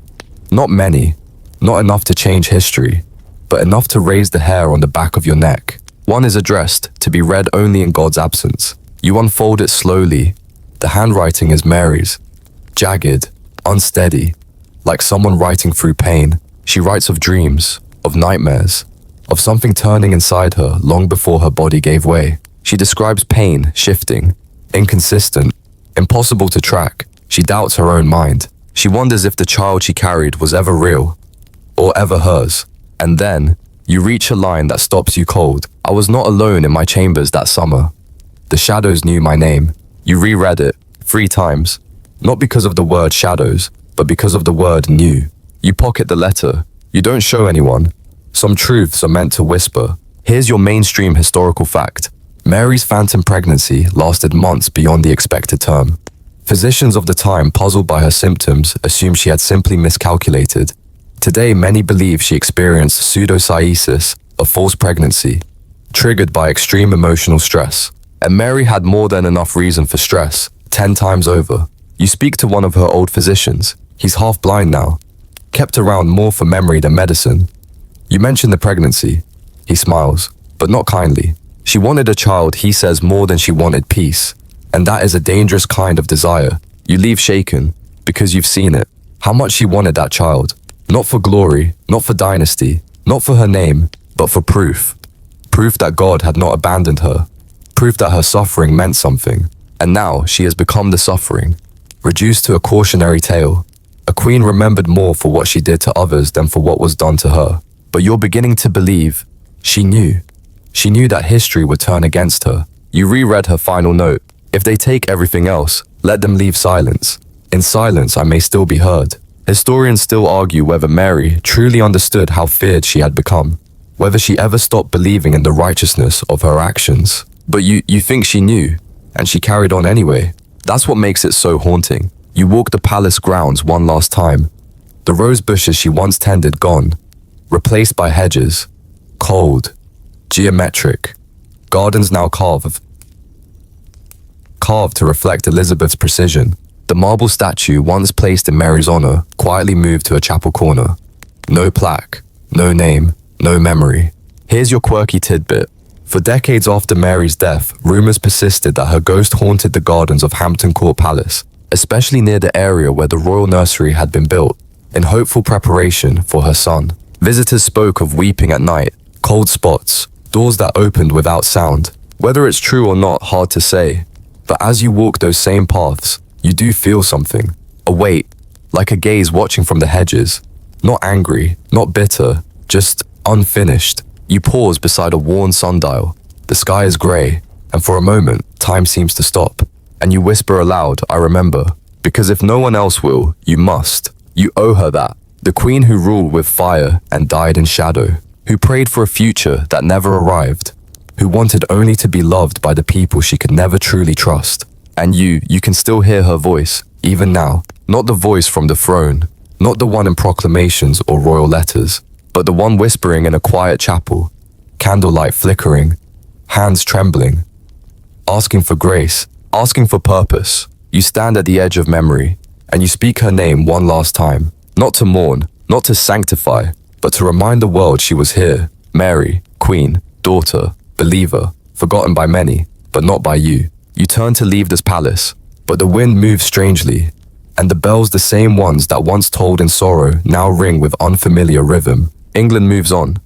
Not many, not enough to change history, but enough to raise the hair on the back of your neck. One is addressed to be read only in God's absence. You unfold it slowly. The handwriting is Mary's. Jagged, unsteady, like someone writing through pain. She writes of dreams, of nightmares, of something turning inside her long before her body gave way. She describes pain shifting, inconsistent, impossible to track. She doubts her own mind. She wonders if the child she carried was ever real, or ever hers. And then, you reach a line that stops you cold. "I was not alone in my chambers that summer. The shadows knew my name." You reread it 3 times, not because of the word shadows, but because of the word knew. You pocket the letter. You don't show anyone. Some truths are meant to whisper. Here's your mainstream historical fact. Mary's phantom pregnancy lasted months beyond the expected term. Physicians of the time, puzzled by her symptoms, assumed she had simply miscalculated. Today, many believe she experienced pseudocyesis, a false pregnancy, triggered by extreme emotional stress. And Mary had more than enough reason for stress, 10 times over. You speak to one of her old physicians. He's half blind now, kept around more for memory than medicine. You mention the pregnancy. He smiles, but not kindly. She wanted a child, he says, more than she wanted peace. And that is a dangerous kind of desire. You leave shaken, because you've seen it. How much she wanted that child. Not for glory, not for dynasty, not for her name, but for proof. Proof that God had not abandoned her. Proof that her suffering meant something. And now she has become the suffering, reduced to a cautionary tale. A queen remembered more for what she did to others than for what was done to her. But you're beginning to believe she knew. She knew that history would turn against her. You reread her final note. "If they take everything else, let them leave silence. In silence I may still be heard." Historians still argue whether Mary truly understood how feared she had become, whether she ever stopped believing in the righteousness of her actions. But you think she knew, and she carried on anyway. That's what makes it so haunting. You walk the palace grounds one last time. The rose bushes she once tended gone, replaced by hedges, cold, geometric, gardens now carved to reflect Elizabeth's precision. The marble statue once placed in Mary's honor quietly moved to a chapel corner. No plaque, no name, no memory. Here's your quirky tidbit. For decades after Mary's death, rumors persisted that her ghost haunted the gardens of Hampton Court Palace, especially near the area where the royal nursery had been built, in hopeful preparation for her son. Visitors spoke of weeping at night, cold spots, doors that opened without sound. Whether it's true or not, hard to say. But as you walk those same paths, you do feel something. A weight, like a gaze watching from the hedges. Not angry, not bitter, just unfinished. You pause beside a worn sundial. The sky is grey, and for a moment, time seems to stop. And you whisper aloud, "I remember." Because if no one else will, you must. You owe her that. The queen who ruled with fire and died in shadow. Who prayed for a future that never arrived. Who wanted only to be loved by the people she could never truly trust. And you can still hear her voice, even now. Not the voice from the throne, not the one in proclamations or royal letters, but the one whispering in a quiet chapel, candlelight flickering, hands trembling, asking for grace, asking for purpose. You stand at the edge of memory, and you speak her name one last time, not to mourn, not to sanctify, but to remind the world she was here. Mary, queen, daughter, believer, forgotten by many, but not by you. You turn to leave this palace, but the wind moves strangely, and the bells, the same ones that once tolled in sorrow, now ring with unfamiliar rhythm. England moves on,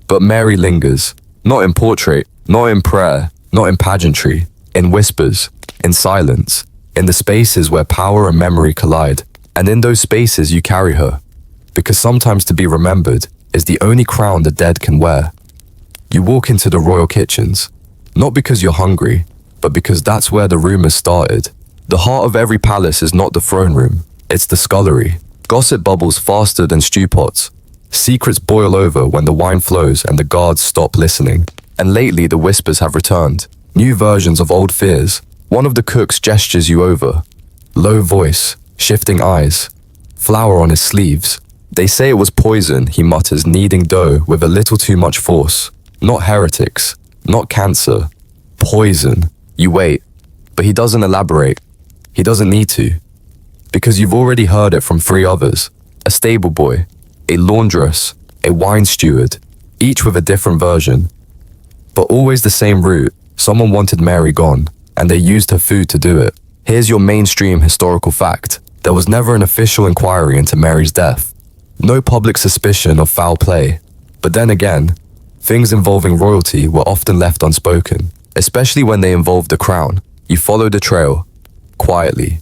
but Mary lingers, not in portrait, not in prayer, not in pageantry, in whispers. in silence, in the spaces where power and memory collide. And in those spaces you carry her, because sometimes to be remembered is the only crown the dead can wear. You walk into the royal kitchens, not because you're hungry, but because that's where the rumors started. The heart of every palace is not the throne room, it's the scullery. Gossip bubbles faster than stew pots. Secrets boil over when the wine flows and the guards stop listening. And lately the whispers have returned. New versions of old fears. One of the cooks gestures you over. Low voice, shifting eyes, flour on his sleeves. They say it was poison, he mutters, kneading dough with a little too much force. Not heretics, not cancer. Poison. You wait, but he doesn't elaborate. He doesn't need to. Because you've already heard it from 3 others. A stable boy, a laundress, a wine steward, each with a different version. But always the same route. Someone wanted Mary gone, and they used her food to do it. Here's your mainstream historical fact. There was never an official inquiry into Mary's death. No public suspicion of foul play. But then again, things involving royalty were often left unspoken, especially when they involved the crown. You follow the trail, quietly,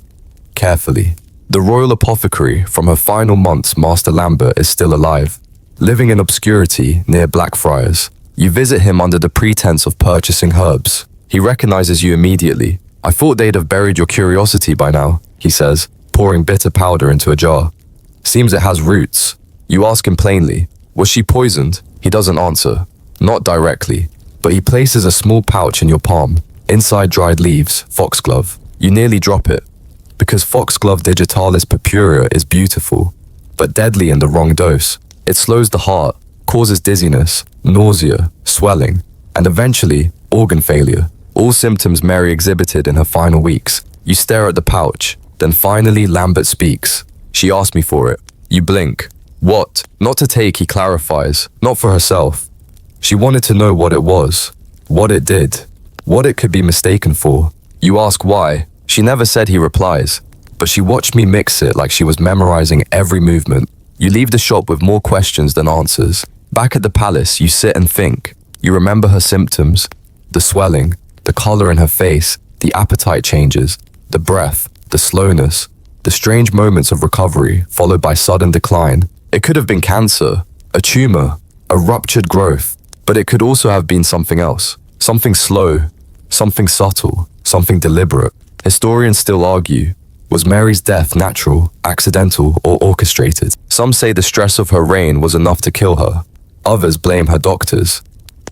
carefully. The royal apothecary from her final months, Master Lambert, is still alive, living in obscurity near Blackfriars. You visit him under the pretense of purchasing herbs. He recognizes you immediately. I thought they'd have buried your curiosity by now, he says, pouring bitter powder into a jar. Seems it has roots. You ask him plainly, was she poisoned? He doesn't answer, not directly, but he places a small pouch in your palm. Inside dried leaves, foxglove. You nearly drop it, because foxglove digitalis purpurea is beautiful, but deadly in the wrong dose. It slows the heart, causes dizziness, nausea, swelling, and eventually, organ failure. All symptoms Mary exhibited in her final weeks. You stare at the pouch, then finally Lambert speaks. She asked me for it. You blink. What? Not to take, he clarifies, not for herself. She wanted to know what it was, what it did, what it could be mistaken for. You ask why. She never said, he replies, but she watched me mix it like she was memorizing every movement. You leave the shop with more questions than answers. Back at the palace, you sit and think. You remember her symptoms, the swelling, the color in her face, the appetite changes, the breath, the slowness, the strange moments of recovery followed by sudden decline. It could have been cancer, a tumor, a ruptured growth, but it could also have been something else, something slow, something subtle, something deliberate. Historians still argue, was Mary's death natural, accidental, or orchestrated? Some say the stress of her reign was enough to kill her. Others blame her doctors.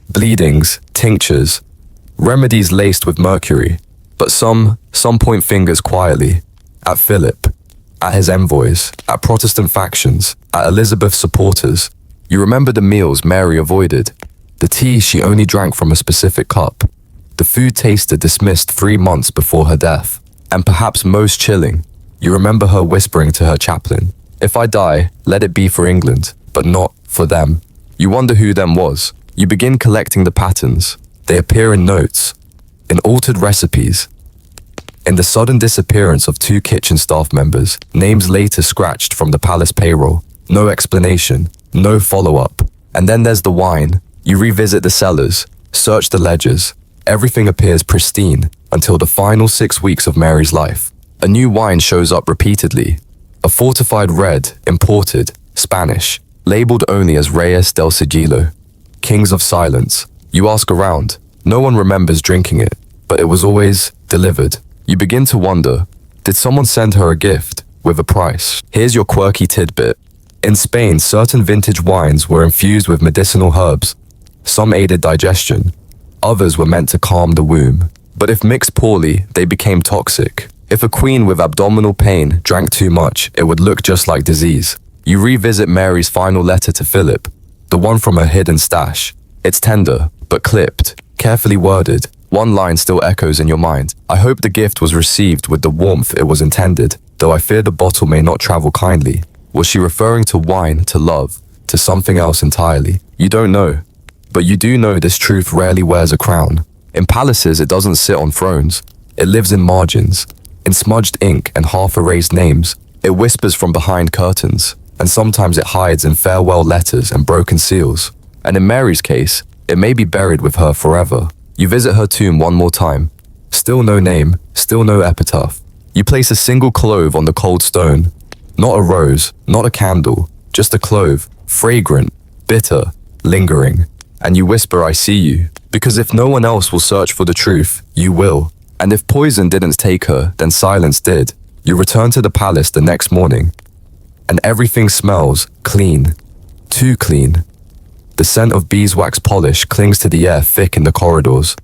Bleedings, tinctures, remedies laced with mercury. But some point fingers quietly at Philip, at his envoys, at Protestant factions, at Elizabeth's supporters. You remember the meals Mary avoided, the tea she only drank from a specific cup, the food taster dismissed 3 months before her death. And perhaps most chilling, you remember her whispering to her chaplain, if I die, let it be for England, but not for them. You wonder who them was. You begin collecting the patterns. They appear in notes, in altered recipes, in the sudden disappearance of 2 kitchen staff members, names later scratched from the palace payroll. No explanation, no follow-up. And then there's the wine. You revisit the cellars, search the ledgers. Everything appears pristine until the final 6 weeks of Mary's life. A new wine shows up repeatedly. A fortified red, imported, Spanish, labeled only as Reyes del Sigilo, Kings of Silence. You ask around. No one remembers drinking it, but it was always delivered. You begin to wonder, did someone send her a gift with a price? Here's your quirky tidbit. In Spain, certain vintage wines were infused with medicinal herbs. Some aided digestion. Others were meant to calm the womb. But if mixed poorly, they became toxic. If a queen with abdominal pain drank too much, it would look just like disease. You revisit Mary's final letter to Philip, the one from her hidden stash. It's tender, but clipped, carefully worded. One line still echoes in your mind. I hope the gift was received with the warmth it was intended, though I fear the bottle may not travel kindly. Was she referring to wine, to love, to something else entirely? You don't know. But you do know this truth rarely wears a crown. In palaces, it doesn't sit on thrones. It lives in margins, in smudged ink and half-erased names. It whispers from behind curtains, and sometimes it hides in farewell letters and broken seals. And in Mary's case, it may be buried with her forever. You visit her tomb one more time, Still no name, still no epitaph. You place a single clove on the cold stone. Not a rose, not a candle, just a clove, fragrant, bitter, lingering. And you whisper, I see you. Because if no one else will search for the truth, you will. And if poison didn't take her, then silence did. You return to the palace the next morning. And everything smells clean. Too clean. The scent of beeswax polish clings to the air thick in the corridors.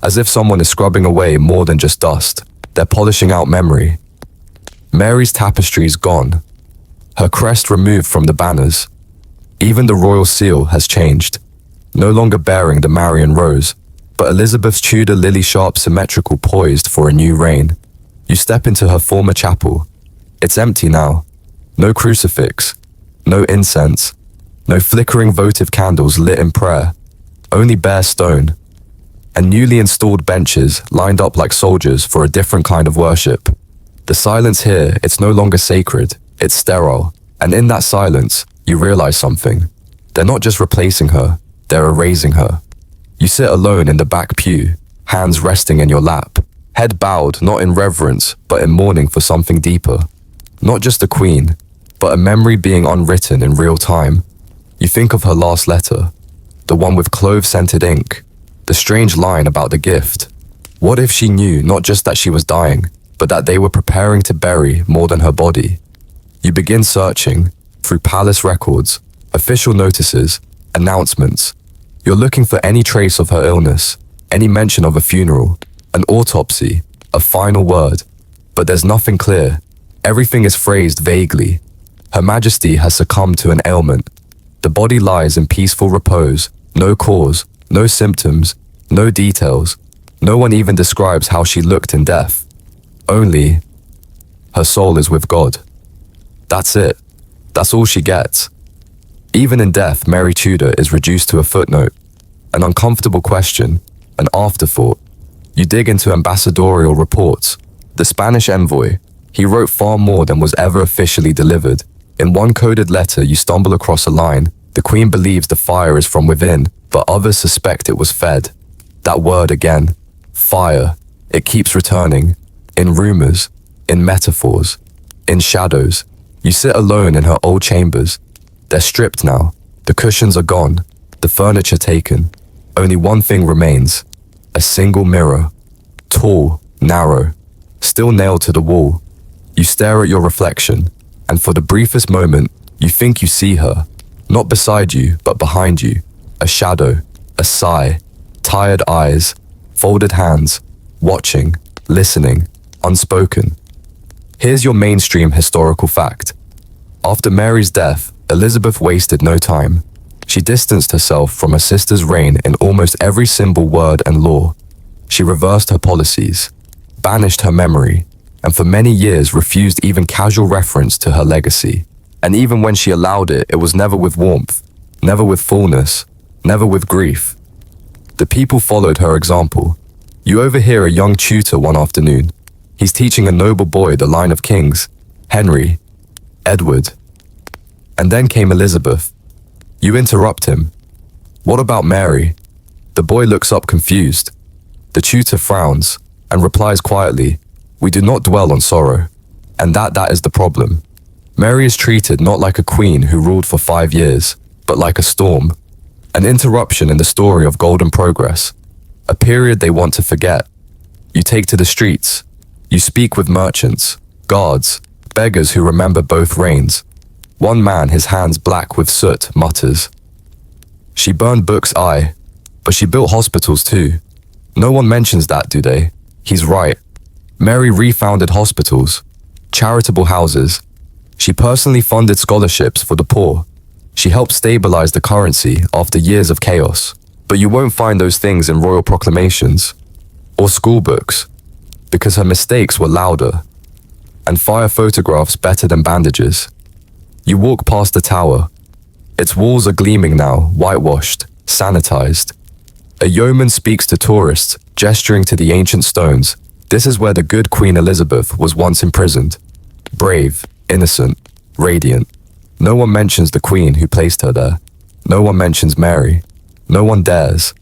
As if someone is scrubbing away more than just dust. They're polishing out memory. Mary's tapestry's gone. Her crest removed from the banners. Even the royal seal has changed. No longer bearing the Marian rose, but Elizabeth's Tudor lily-sharp symmetrical poised for a new reign. You step into her former chapel. It's empty now. No crucifix. No incense. No flickering votive candles lit in prayer. Only bare stone. And newly installed benches lined up like soldiers for a different kind of worship. The silence here, it's no longer sacred, it's sterile. And in that silence, you realize something. They're not just replacing her, they're erasing her. You sit alone in the back pew, hands resting in your lap, head bowed not in reverence, but in mourning for something deeper. Not just a queen, but a memory being unwritten in real time. You think of her last letter, the one with clove-scented ink, the strange line about the gift. What if she knew not just that she was dying, but that they were preparing to bury more than her body? You begin searching, through palace records, official notices, announcements. You're looking for any trace of her illness, any mention of a funeral, an autopsy, a final word. But there's nothing clear. Everything is phrased vaguely. Her Majesty has succumbed to an ailment. The body lies in peaceful repose, no cause, no symptoms, no details. No one even describes how she looked in death. Only, her soul is with God. That's it. That's all she gets. Even in death, Mary Tudor is reduced to a footnote, an uncomfortable question, an afterthought. You dig into ambassadorial reports. The Spanish envoy, he wrote far more than was ever officially delivered. In one coded letter, you stumble across a line. The Queen believes the fire is from within, but others suspect it was fed. That word again, fire, it keeps returning. In rumors, in metaphors, in shadows. You sit alone in her old chambers. They're stripped now. The cushions are gone. The furniture taken. Only one thing remains. A single mirror. Tall, narrow, still nailed to the wall. You stare at your reflection, and for the briefest moment, you think you see her. Not beside you, but behind you. A shadow, a sigh, tired eyes, folded hands, watching, listening, unspoken. Here's your mainstream historical fact. After Mary's death, Elizabeth wasted no time. She distanced herself from her sister's reign in almost every symbol, word, and law. She reversed her policies, banished her memory, and for many years refused even casual reference to her legacy. And even when she allowed it, it was never with warmth, never with fullness, never with grief. The people followed her example. You overhear a young tutor one afternoon. He's teaching a noble boy the line of kings, Henry, Edward. And then came Elizabeth. You interrupt him. What about Mary? The boy looks up confused. The tutor frowns and replies quietly, we do not dwell on sorrow. And that is the problem. Mary is treated not like a queen who ruled for 5 years, but like a storm. An interruption in the story of golden progress. A period they want to forget. You take to the streets. You speak with merchants, guards, beggars who remember both reigns. One man, his hands black with soot, mutters, she burned books, aye, but she built hospitals too. No one mentions that, do they? He's right. Mary refounded hospitals, charitable houses. She personally funded scholarships for the poor. She helped stabilize the currency after years of chaos. But you won't find those things in royal proclamations or school books, because her mistakes were louder, and fire photographs better than bandages. You walk past the tower. Its walls are gleaming now, whitewashed, sanitized. A yeoman speaks to tourists, gesturing to the ancient stones. This is where the good Queen Elizabeth was once imprisoned. Brave, innocent, radiant. No one mentions the Queen who placed her there. No one mentions Mary. No one dares.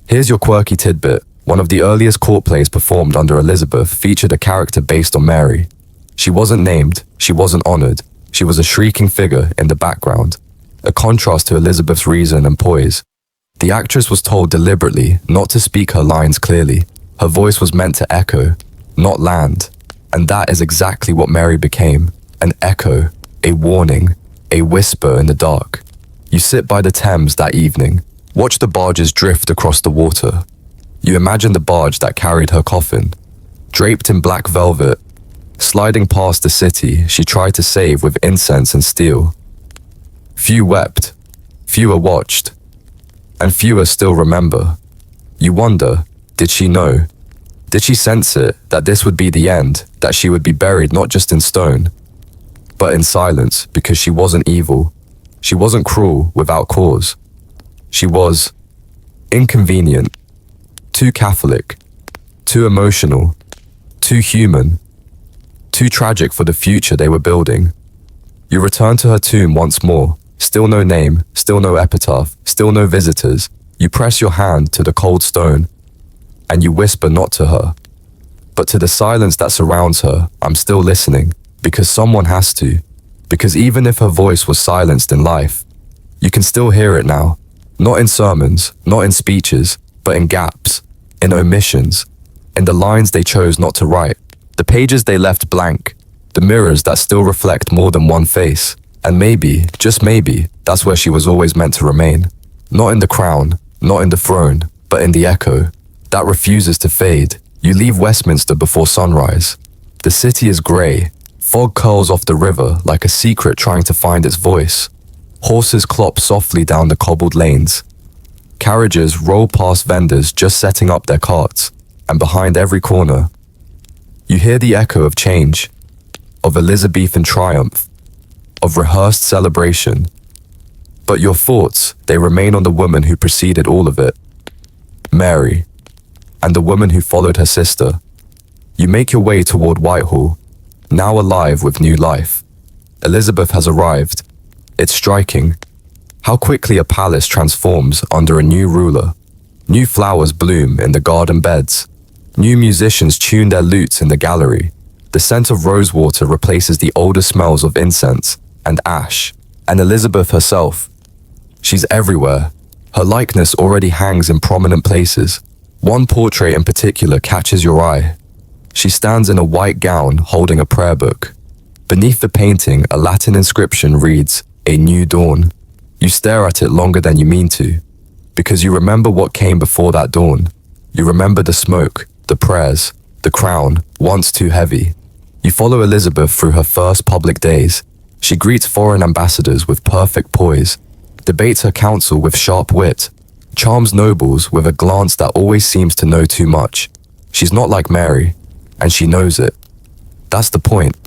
Here's your quirky tidbit. One of the earliest court plays performed under Elizabeth featured a character based on Mary. She wasn't named, she wasn't honored, she was a shrieking figure in the background, a contrast to Elizabeth's reason and poise. The actress was told deliberately not to speak her lines clearly. Her voice was meant to echo, not land. And that is exactly what Mary became, an echo, a warning, a whisper in the dark. You sit by the Thames that evening, watch the barges drift across the water. You imagine the barge that carried her coffin, draped in black velvet, sliding past the city she tried to save with incense and steel. Few wept, fewer watched, and fewer still remember. You wonder, did she know? Did she sense it, that this would be the end, that she would be buried not just in stone, but in silence, because she wasn't evil. She wasn't cruel without cause. She was inconvenient, too Catholic, too emotional, too human, too tragic for the future they were building. You return to her tomb once more, still no name, still no epitaph, still no visitors. You press your hand to the cold stone, and you whisper not to her, but to the silence that surrounds her. I'm still listening, because someone has to, because even if her voice was silenced in life, you can still hear it now, not in sermons, not in speeches, but in gaps, in omissions, in the lines they chose not to write, the pages they left blank, the mirrors that still reflect more than one face. And maybe, just maybe, that's where she was always meant to remain. Not in the crown, not in the throne, but in the echo that refuses to fade. You leave Westminster before sunrise. The city is grey. Fog curls off the river like a secret trying to find its voice. Horses clop softly down the cobbled lanes. Carriages roll past vendors just setting up their carts, and behind every corner, you hear the echo of change, of Elizabethan triumph, of rehearsed celebration. But your thoughts, they remain on the woman who preceded all of it, Mary, and the woman who followed her sister. You make your way toward Whitehall, now alive with new life. Elizabeth has arrived. It's striking how quickly a palace transforms under a new ruler. New flowers bloom in the garden beds. New musicians tune their lutes in the gallery. The scent of rosewater replaces the older smells of incense and ash. And Elizabeth herself, she's everywhere. Her likeness already hangs in prominent places. One portrait in particular catches your eye. She stands in a white gown holding a prayer book. Beneath the painting, a Latin inscription reads, "A New Dawn." You stare at it longer than you mean to, because you remember what came before that dawn. You remember the smoke, the prayers, the crown, once too heavy. You follow Elizabeth through her first public days. She greets foreign ambassadors with perfect poise, debates her counsel with sharp wit, charms nobles with a glance that always seems to know too much. She's not like Mary, and she knows it. That's the point.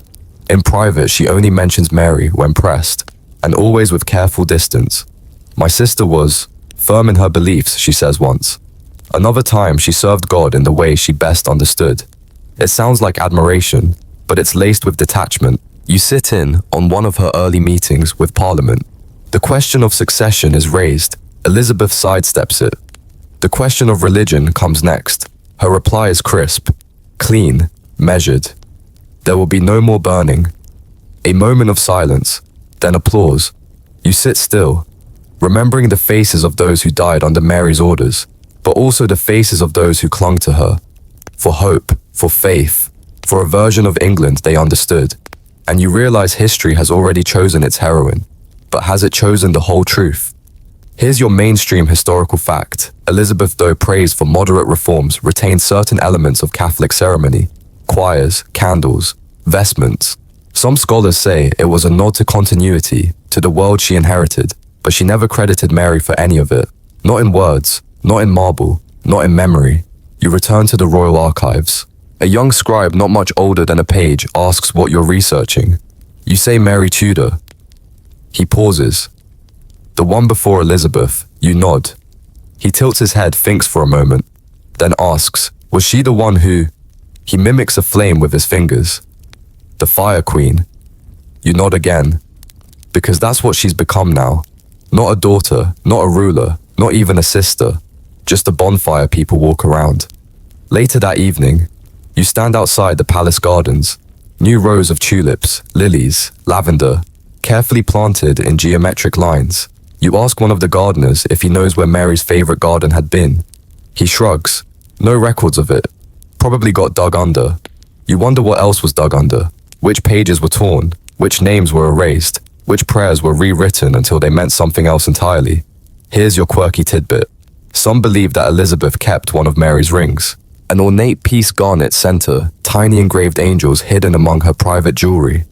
In private, she only mentions Mary when pressed, and always with careful distance. My sister was firm in her beliefs, she says once. Another time, she served God in the way she best understood. It sounds like admiration, but it's laced with detachment. You sit in on one of her early meetings with Parliament. The question of succession is raised. Elizabeth sidesteps it. The question of religion comes next. Her reply is crisp, clean, measured. There will be no more burning. A moment of silence, then applause. You sit still, remembering the faces of those who died under Mary's orders, but also the faces of those who clung to her, for hope, for faith, for a version of England they understood. And you realize history has already chosen its heroine, but has it chosen the whole truth? Here's your mainstream historical fact. Elizabeth, though praised for moderate reforms, retained certain elements of Catholic ceremony: choirs, candles, vestments. Some scholars say it was a nod to continuity, to the world she inherited, but she never credited Mary for any of it. Not in words, not in marble, not in memory. You return to the royal archives. A young scribe not much older than a page asks what you're researching. You say Mary Tudor. He pauses. The one before Elizabeth. You nod. He tilts his head, thinks for a moment, then asks, was she the one who... He mimics a flame with his fingers. The Fire Queen. You nod again, because that's what she's become now. Not a daughter, not a ruler, not even a sister, just a bonfire people walk around. Later that evening, you stand outside the palace gardens. New rows of tulips, lilies, lavender, carefully planted in geometric lines. You ask one of the gardeners if he knows where Mary's favorite garden had been. He shrugs. No records of it. Probably got dug under. You wonder what else was dug under. Which pages were torn, which names were erased, which prayers were rewritten until they meant something else entirely. Here's your quirky tidbit. Some believe that Elizabeth kept one of Mary's rings. An ornate piece garnet center, tiny engraved angels hidden among her private jewelry.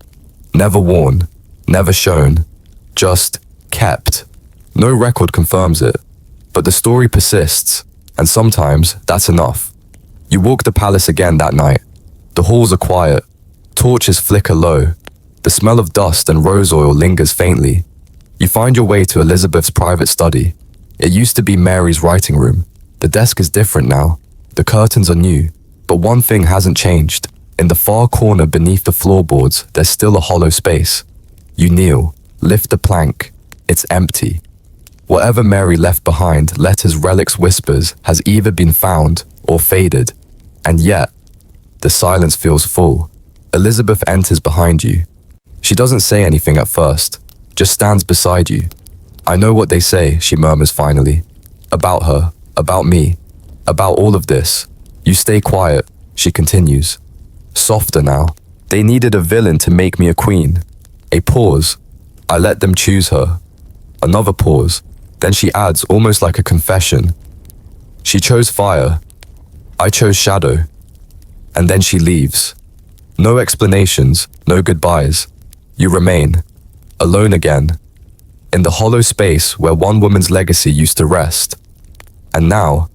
Never worn, never shown, just kept. No record confirms it, but the story persists, and sometimes that's enough. You walk the palace again that night. The halls are quiet, torches flicker low, the smell of dust and rose oil lingers faintly. You find your way to Elizabeth's private study. It used to be Mary's writing room. The desk is different now. The curtains are new, but one thing hasn't changed. In the far corner beneath the floorboards, there's still a hollow space. You kneel, lift the plank. It's empty. Whatever Mary left behind, letters, relics, whispers, has either been found or faded. And yet, the silence feels full. Elizabeth enters behind you. She doesn't say anything at first, just stands beside you. I know what they say, she murmurs finally. About her, about me, about all of this. You stay quiet, she continues. Softer now. They needed a villain to make me a queen. A pause. I let them choose her. Another pause. Then she adds, almost like a confession. She chose fire. I chose shadow. And then she leaves. No explanations, no goodbyes. You remain, alone again, in the hollow space where one woman's legacy used to rest. And now,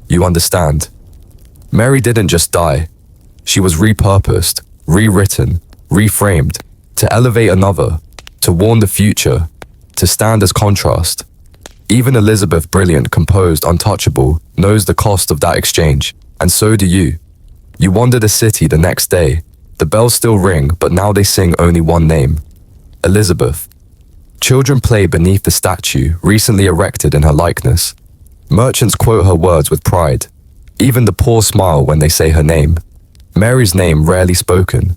you understand. Mary didn't just die. She was repurposed, rewritten, reframed, to elevate another, to warn the future, to stand as contrast. Even Elizabeth, brilliant, composed, untouchable, knows the cost of that exchange, and so do you. You wander the city the next day. The bells still ring, but now they sing only one name. Elizabeth. Children play beneath the statue recently erected in her likeness. Merchants quote her words with pride. Even the poor smile when they say her name. Mary's name rarely spoken.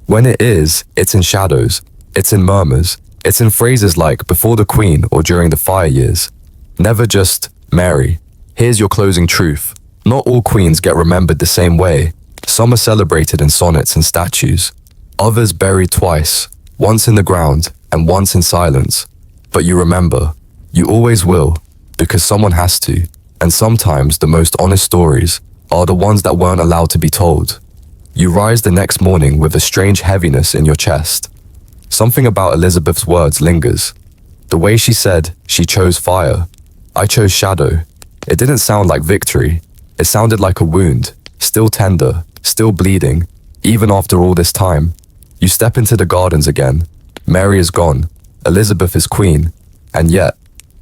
When it is, it's in shadows. It's in murmurs. It's in phrases like before the Queen or during the fire years. Never just Mary. Here's your closing truth. Not all queens get remembered the same way. Some are celebrated in sonnets and statues. Others buried twice, once in the ground and once in silence. But you remember, you always will, because someone has to. And sometimes the most honest stories are the ones that weren't allowed to be told. You rise the next morning with a strange heaviness in your chest. Something about Elizabeth's words lingers. The way she said, she chose fire. I chose shadow. It didn't sound like victory. It sounded like a wound, still tender, still bleeding, even after all this time. You step into the gardens again. Mary is gone. Elizabeth is queen. And yet,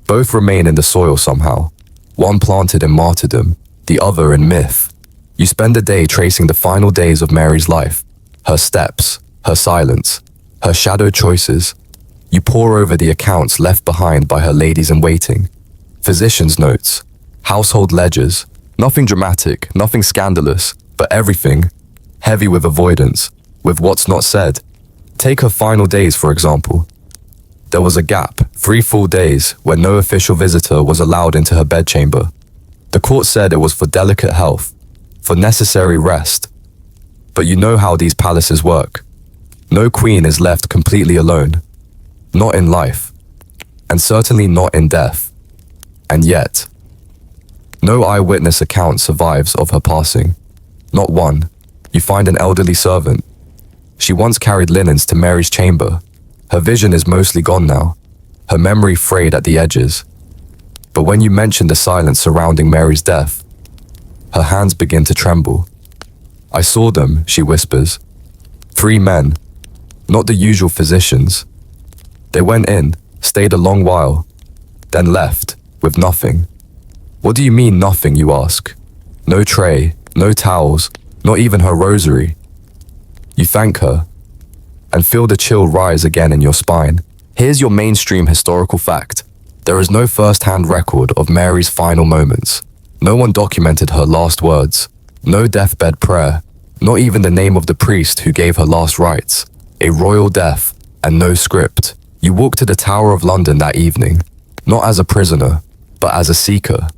both remain in the soil somehow. One planted in martyrdom, the other in myth. You spend a day tracing the final days of Mary's life. Her steps, her silence, her shadow choices. You pore over the accounts left behind by her ladies-in-waiting. Physician's notes, household ledgers. Nothing dramatic, nothing scandalous, but everything heavy with avoidance, with what's not said. Take her final days, for example. There was a gap, 3 full days, where no official visitor was allowed into her bedchamber. The court said it was for delicate health, for necessary rest. But you know how these palaces work. No queen is left completely alone. Not in life, and certainly not in death. And yet, no eyewitness account survives of her passing. Not one. You find an elderly servant. She once carried linens to Mary's chamber. Her vision is mostly gone now, her memory frayed at the edges. But when you mention the silence surrounding Mary's death, her hands begin to tremble. I saw them, she whispers. 3 men, not the usual physicians. They went in, stayed a long while, then left, with nothing. What do you mean nothing, you ask? No tray, no towels, not even her rosary. You thank her, and feel the chill rise again in your spine. Here's your mainstream historical fact. There is no first-hand record of Mary's final moments. No one documented her last words. No deathbed prayer, not even the name of the priest who gave her last rites. A royal death, and no script. You walk to the Tower of London that evening, not as a prisoner, but as a seeker.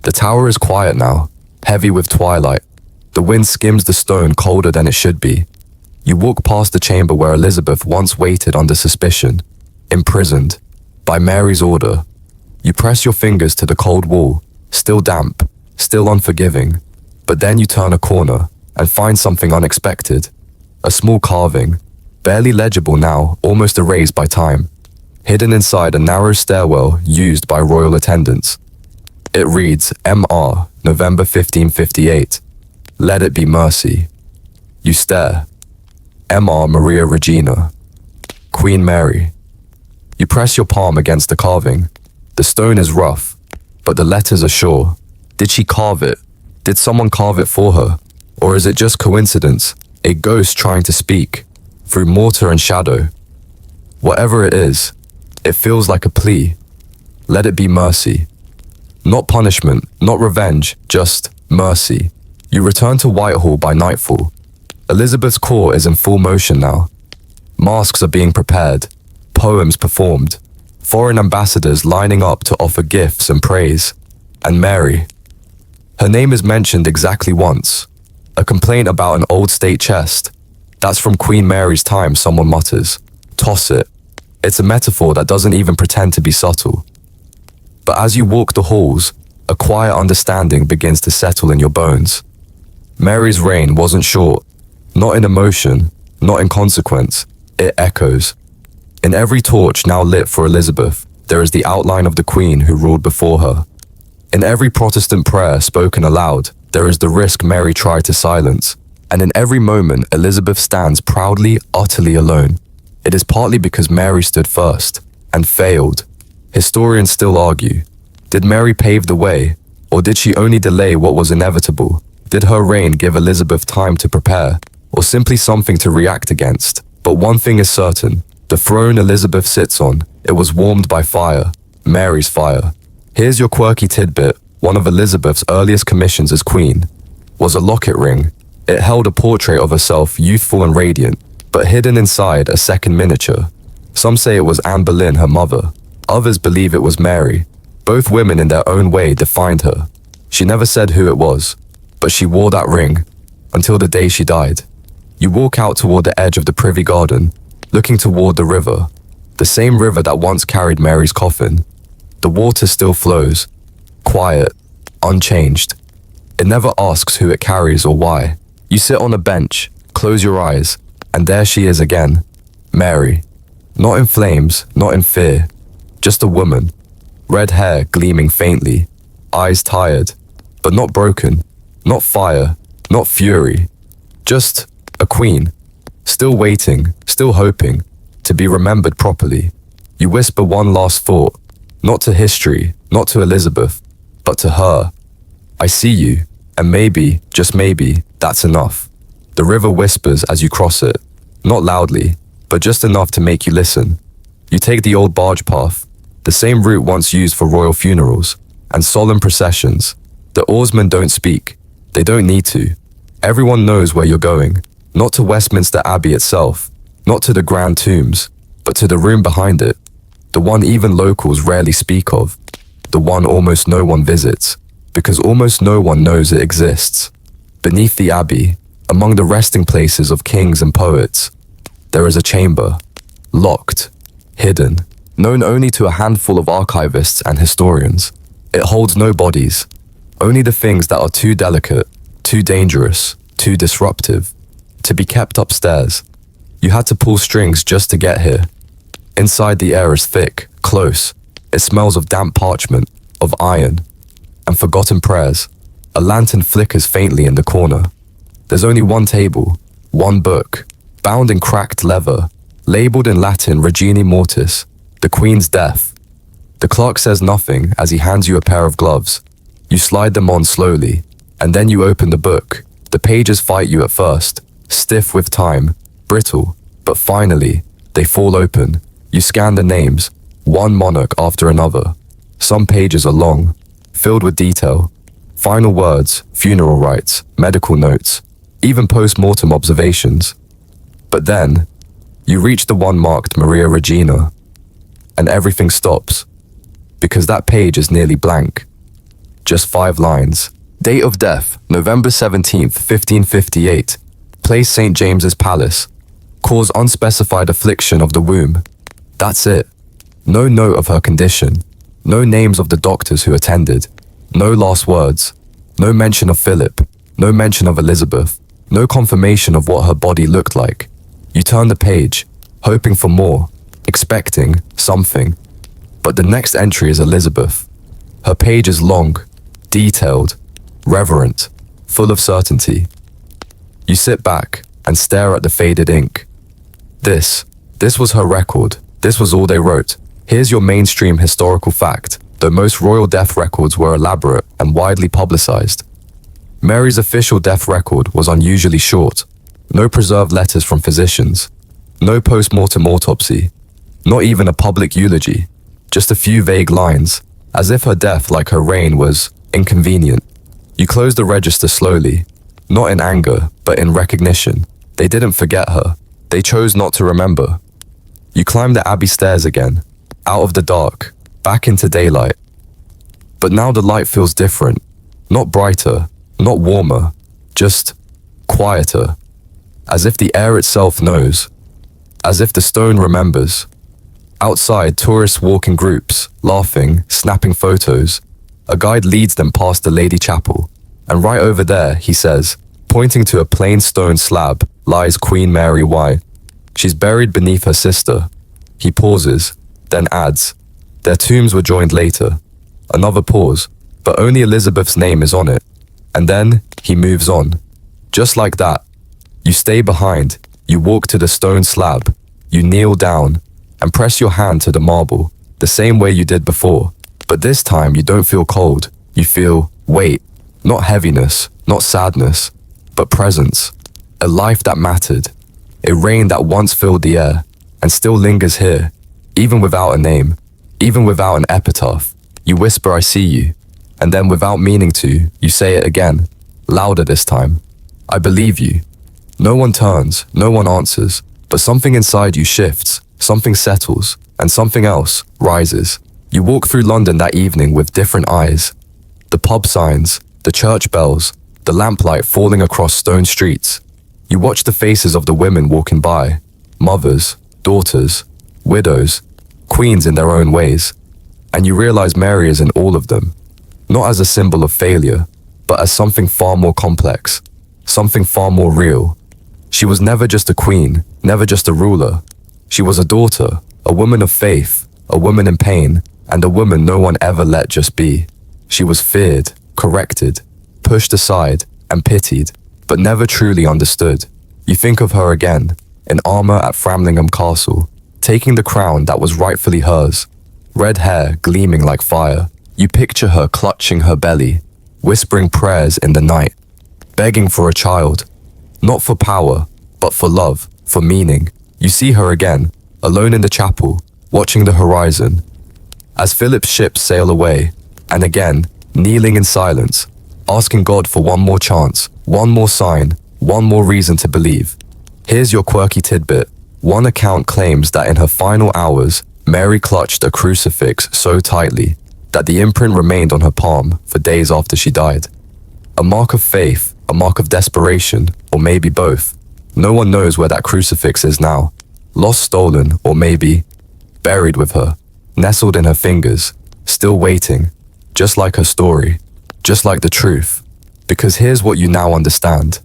The tower is quiet now, heavy with twilight. The wind skims the stone colder than it should be. You walk past the chamber where Elizabeth once waited under suspicion, imprisoned, by Mary's order. You press your fingers to the cold wall, still damp, still unforgiving. But then you turn a corner and find something unexpected. A small carving, barely legible now, almost erased by time, hidden inside a narrow stairwell used by royal attendants. It reads, M.R., November 1558. Let it be mercy. You stare. M.R. Maria Regina. Queen Mary. You press your palm against the carving. The stone is rough, but the letters are sure. Did she carve it? Did someone carve it for her? Or is it just coincidence, a ghost trying to speak, through mortar and shadow? Whatever it is, it feels like a plea. Let it be mercy. Not punishment, not revenge, just mercy. You return to Whitehall by nightfall. Elizabeth's court is in full motion now. Masks are being prepared, poems performed, foreign ambassadors lining up to offer gifts and praise. And Mary. Her name is mentioned exactly once. A complaint about an old state chest. That's from Queen Mary's time, someone mutters. Toss it. It's a metaphor that doesn't even pretend to be subtle. But as you walk the halls, a quiet understanding begins to settle in your bones. Mary's reign wasn't short, not in emotion, not in consequence, it echoes. In every torch now lit for Elizabeth, there is the outline of the Queen who ruled before her. In every Protestant prayer spoken aloud, there is the risk Mary tried to silence. And in every moment, Elizabeth stands proudly, utterly alone. It is partly because Mary stood first, and failed. Historians still argue. Did Mary pave the way, or did she only delay what was inevitable? Did her reign give Elizabeth time to prepare, or simply something to react against? But one thing is certain, the throne Elizabeth sits on, it was warmed by fire, Mary's fire. Here's your quirky tidbit, one of Elizabeth's earliest commissions as queen was a locket ring. It held a portrait of herself, youthful and radiant, but hidden inside a second miniature. Some say it was Anne Boleyn, her mother. Others believe it was Mary. Both women in their own way defined her. She never said who it was, but she wore that ring until the day she died. You walk out toward the edge of the Privy Garden, looking toward the river, the same river that once carried Mary's coffin. The water still flows, quiet, unchanged. It never asks who it carries or why. You sit on a bench, close your eyes, and there she is again, Mary. Not in flames, not in fear, just a woman. Red hair gleaming faintly, eyes tired, but not broken, not fire, not fury. Just a queen, still waiting, still hoping, to be remembered properly. You whisper one last thought, not to history, not to Elizabeth, but to her. I see you, and maybe, just maybe, that's enough. The river whispers as you cross it, not loudly, but just enough to make you listen. You take the old barge path, the same route once used for royal funerals and solemn processions. The oarsmen don't speak. They don't need to. Everyone knows where you're going, not to Westminster Abbey itself, not to the grand tombs, but to the room behind it, the one even locals rarely speak of, the one almost no one visits, because almost no one knows it exists. Beneath the abbey, among the resting places of kings and poets, there is a chamber, locked, hidden, known only to a handful of archivists and historians. It holds no bodies, only the things that are too delicate, too dangerous, too disruptive, to be kept upstairs. You had to pull strings just to get here. Inside the air is thick, close. It smells of damp parchment, of iron, and forgotten prayers. A lantern flickers faintly in the corner. There's only one table, one book, bound in cracked leather, labeled in Latin Regini Mortis, the Queen's death. The clerk says nothing as he hands you a pair of gloves. You slide them on slowly, and then you open the book. The pages fight you at first, stiff with time, brittle, but finally, they fall open. You scan the names, one monarch after another. Some pages are long, filled with detail. Final words, funeral rites, medical notes, even post-mortem observations. But then, you reach the one marked Maria Regina, and everything stops, because that page is nearly blank. Just 5 lines. Date of death, November 17th, 1558. Place St. James's Palace. Cause unspecified affliction of the womb. That's it. No note of her condition. No names of the doctors who attended. No last words. No mention of Philip. No mention of Elizabeth. No confirmation of what her body looked like. You turn the page, hoping for more, expecting something. But the next entry is Elizabeth. Her page is long, detailed, reverent, full of certainty. You sit back and stare at the faded ink. This was her record. This was all they wrote. Here's your mainstream historical fact, though most royal death records were elaborate and widely publicized. Mary's official death record was unusually short. No preserved letters from physicians. No post-mortem autopsy. Not even a public eulogy. Just a few vague lines, as if her death, like her reign, was inconvenient. You close the register slowly, not in anger, but in recognition. They didn't forget her. They chose not to remember. You climb the Abbey stairs again, out of the dark, back into daylight. But now the light feels different. Not brighter, not warmer, just quieter. As if the air itself knows. As if the stone remembers. Outside, tourists walk in groups, laughing, snapping photos. A guide leads them past the Lady Chapel, and right over there, he says, pointing to a plain stone slab, lies Queen Mary White. She's buried beneath her sister. He pauses, then adds, their tombs were joined later. Another pause, but only Elizabeth's name is on it. And then, he moves on. Just like that. You stay behind, you walk to the stone slab, you kneel down, and press your hand to the marble, the same way you did before. But this time you don't feel cold, you feel weight, not heaviness, not sadness, but presence. A life that mattered, a reign that once filled the air, and still lingers here, even without a name, even without an epitaph. You whisper, I see you, and then without meaning to, you say it again, louder this time. I believe you. No one turns, no one answers, but something inside you shifts, something settles, and something else rises. You walk through London that evening with different eyes. The pub signs, the church bells, the lamplight falling across stone streets. You watch the faces of the women walking by, mothers, daughters, widows, queens in their own ways. And you realize Mary is in all of them, not as a symbol of failure, but as something far more complex, something far more real. She was never just a queen, never just a ruler. She was a daughter, a woman of faith, a woman in pain, and a woman no one ever let just be. She was feared, corrected, pushed aside, and pitied, but never truly understood. You think of her again, in armor at Framlingham Castle, taking the crown that was rightfully hers, red hair gleaming like fire. You picture her clutching her belly, whispering prayers in the night, begging for a child, not for power, but for love, for meaning. You see her again, alone in the chapel, watching the horizon. As Philip's ships sail away, and again, kneeling in silence, asking God for one more chance, one more sign, one more reason to believe. Here's your quirky tidbit. One account claims that in her final hours, Mary clutched a crucifix so tightly that the imprint remained on her palm for days after she died. A mark of faith, a mark of desperation, or maybe both. No one knows where that crucifix is now. Lost, stolen, or maybe buried with her, nestled in her fingers, still waiting, just like her story, just like the truth. Because here's what you now understand.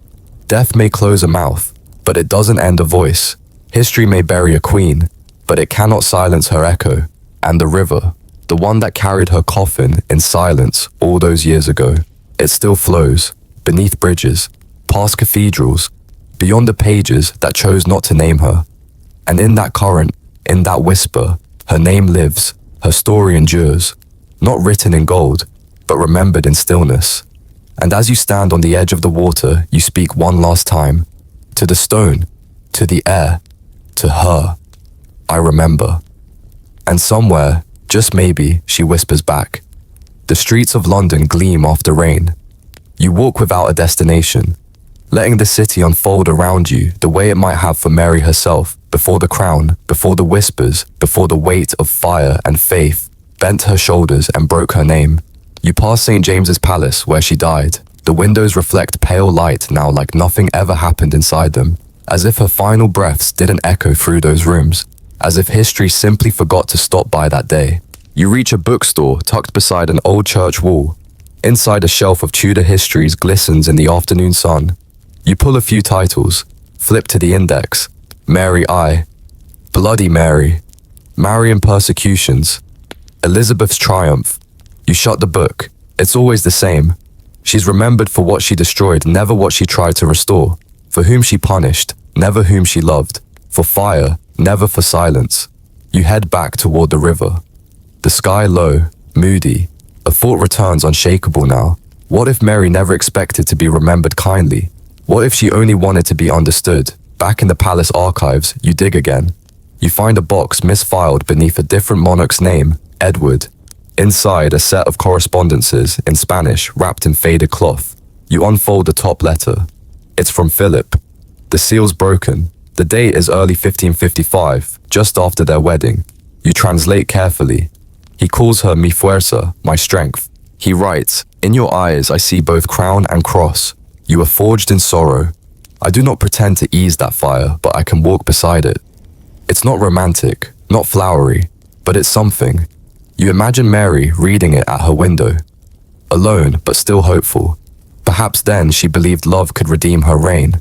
Death may close a mouth, but it doesn't end a voice. History may bury a queen, but it cannot silence her echo. And the river, the one that carried her coffin in silence all those years ago, it still flows, beneath bridges, past cathedrals, beyond the pages that chose not to name her. And in that current, in that whisper, her name lives, her story endures, not written in gold, but remembered in stillness. And as you stand on the edge of the water, you speak one last time, to the stone, to the air, to her, I remember. And somewhere, just maybe, she whispers back. The streets of London gleam after rain, You walk without a destination, letting the city unfold around you the way it might have for Mary herself, before the crown, before the whispers, before the weight of fire and faith bent her shoulders and broke her name. You pass St. James's Palace where she died. The windows reflect pale light now like nothing ever happened inside them, as if her final breaths didn't echo through those rooms, as if history simply forgot to stop by that day. You reach a bookstore tucked beside an old church wall. Inside, a shelf of Tudor histories glistens in the afternoon sun. You pull a few titles, flip to the index. Mary I, Bloody Mary, Marian Persecutions, Elizabeth's Triumph. You shut the book. It's always the same. She's remembered for what she destroyed, never what she tried to restore. For whom she punished, never whom she loved. For fire, never for silence. You head back toward the river. The sky low, moody. A thought returns unshakable now. What if Mary never expected to be remembered kindly? What if she only wanted to be understood? Back in the palace archives, you dig again. You find a box misfiled beneath a different monarch's name, Edward. Inside, a set of correspondences in Spanish wrapped in faded cloth. You unfold the top letter. It's from Philip. The seal's broken. The date is early 1555, just after their wedding. You translate carefully. He calls her mi fuerza, my strength. He writes, in your eyes I see both crown and cross. You are forged in sorrow. I do not pretend to ease that fire, but I can walk beside it. It's not romantic, not flowery, but it's something. You imagine Mary reading it at her window. Alone, but still hopeful. Perhaps then she believed love could redeem her reign.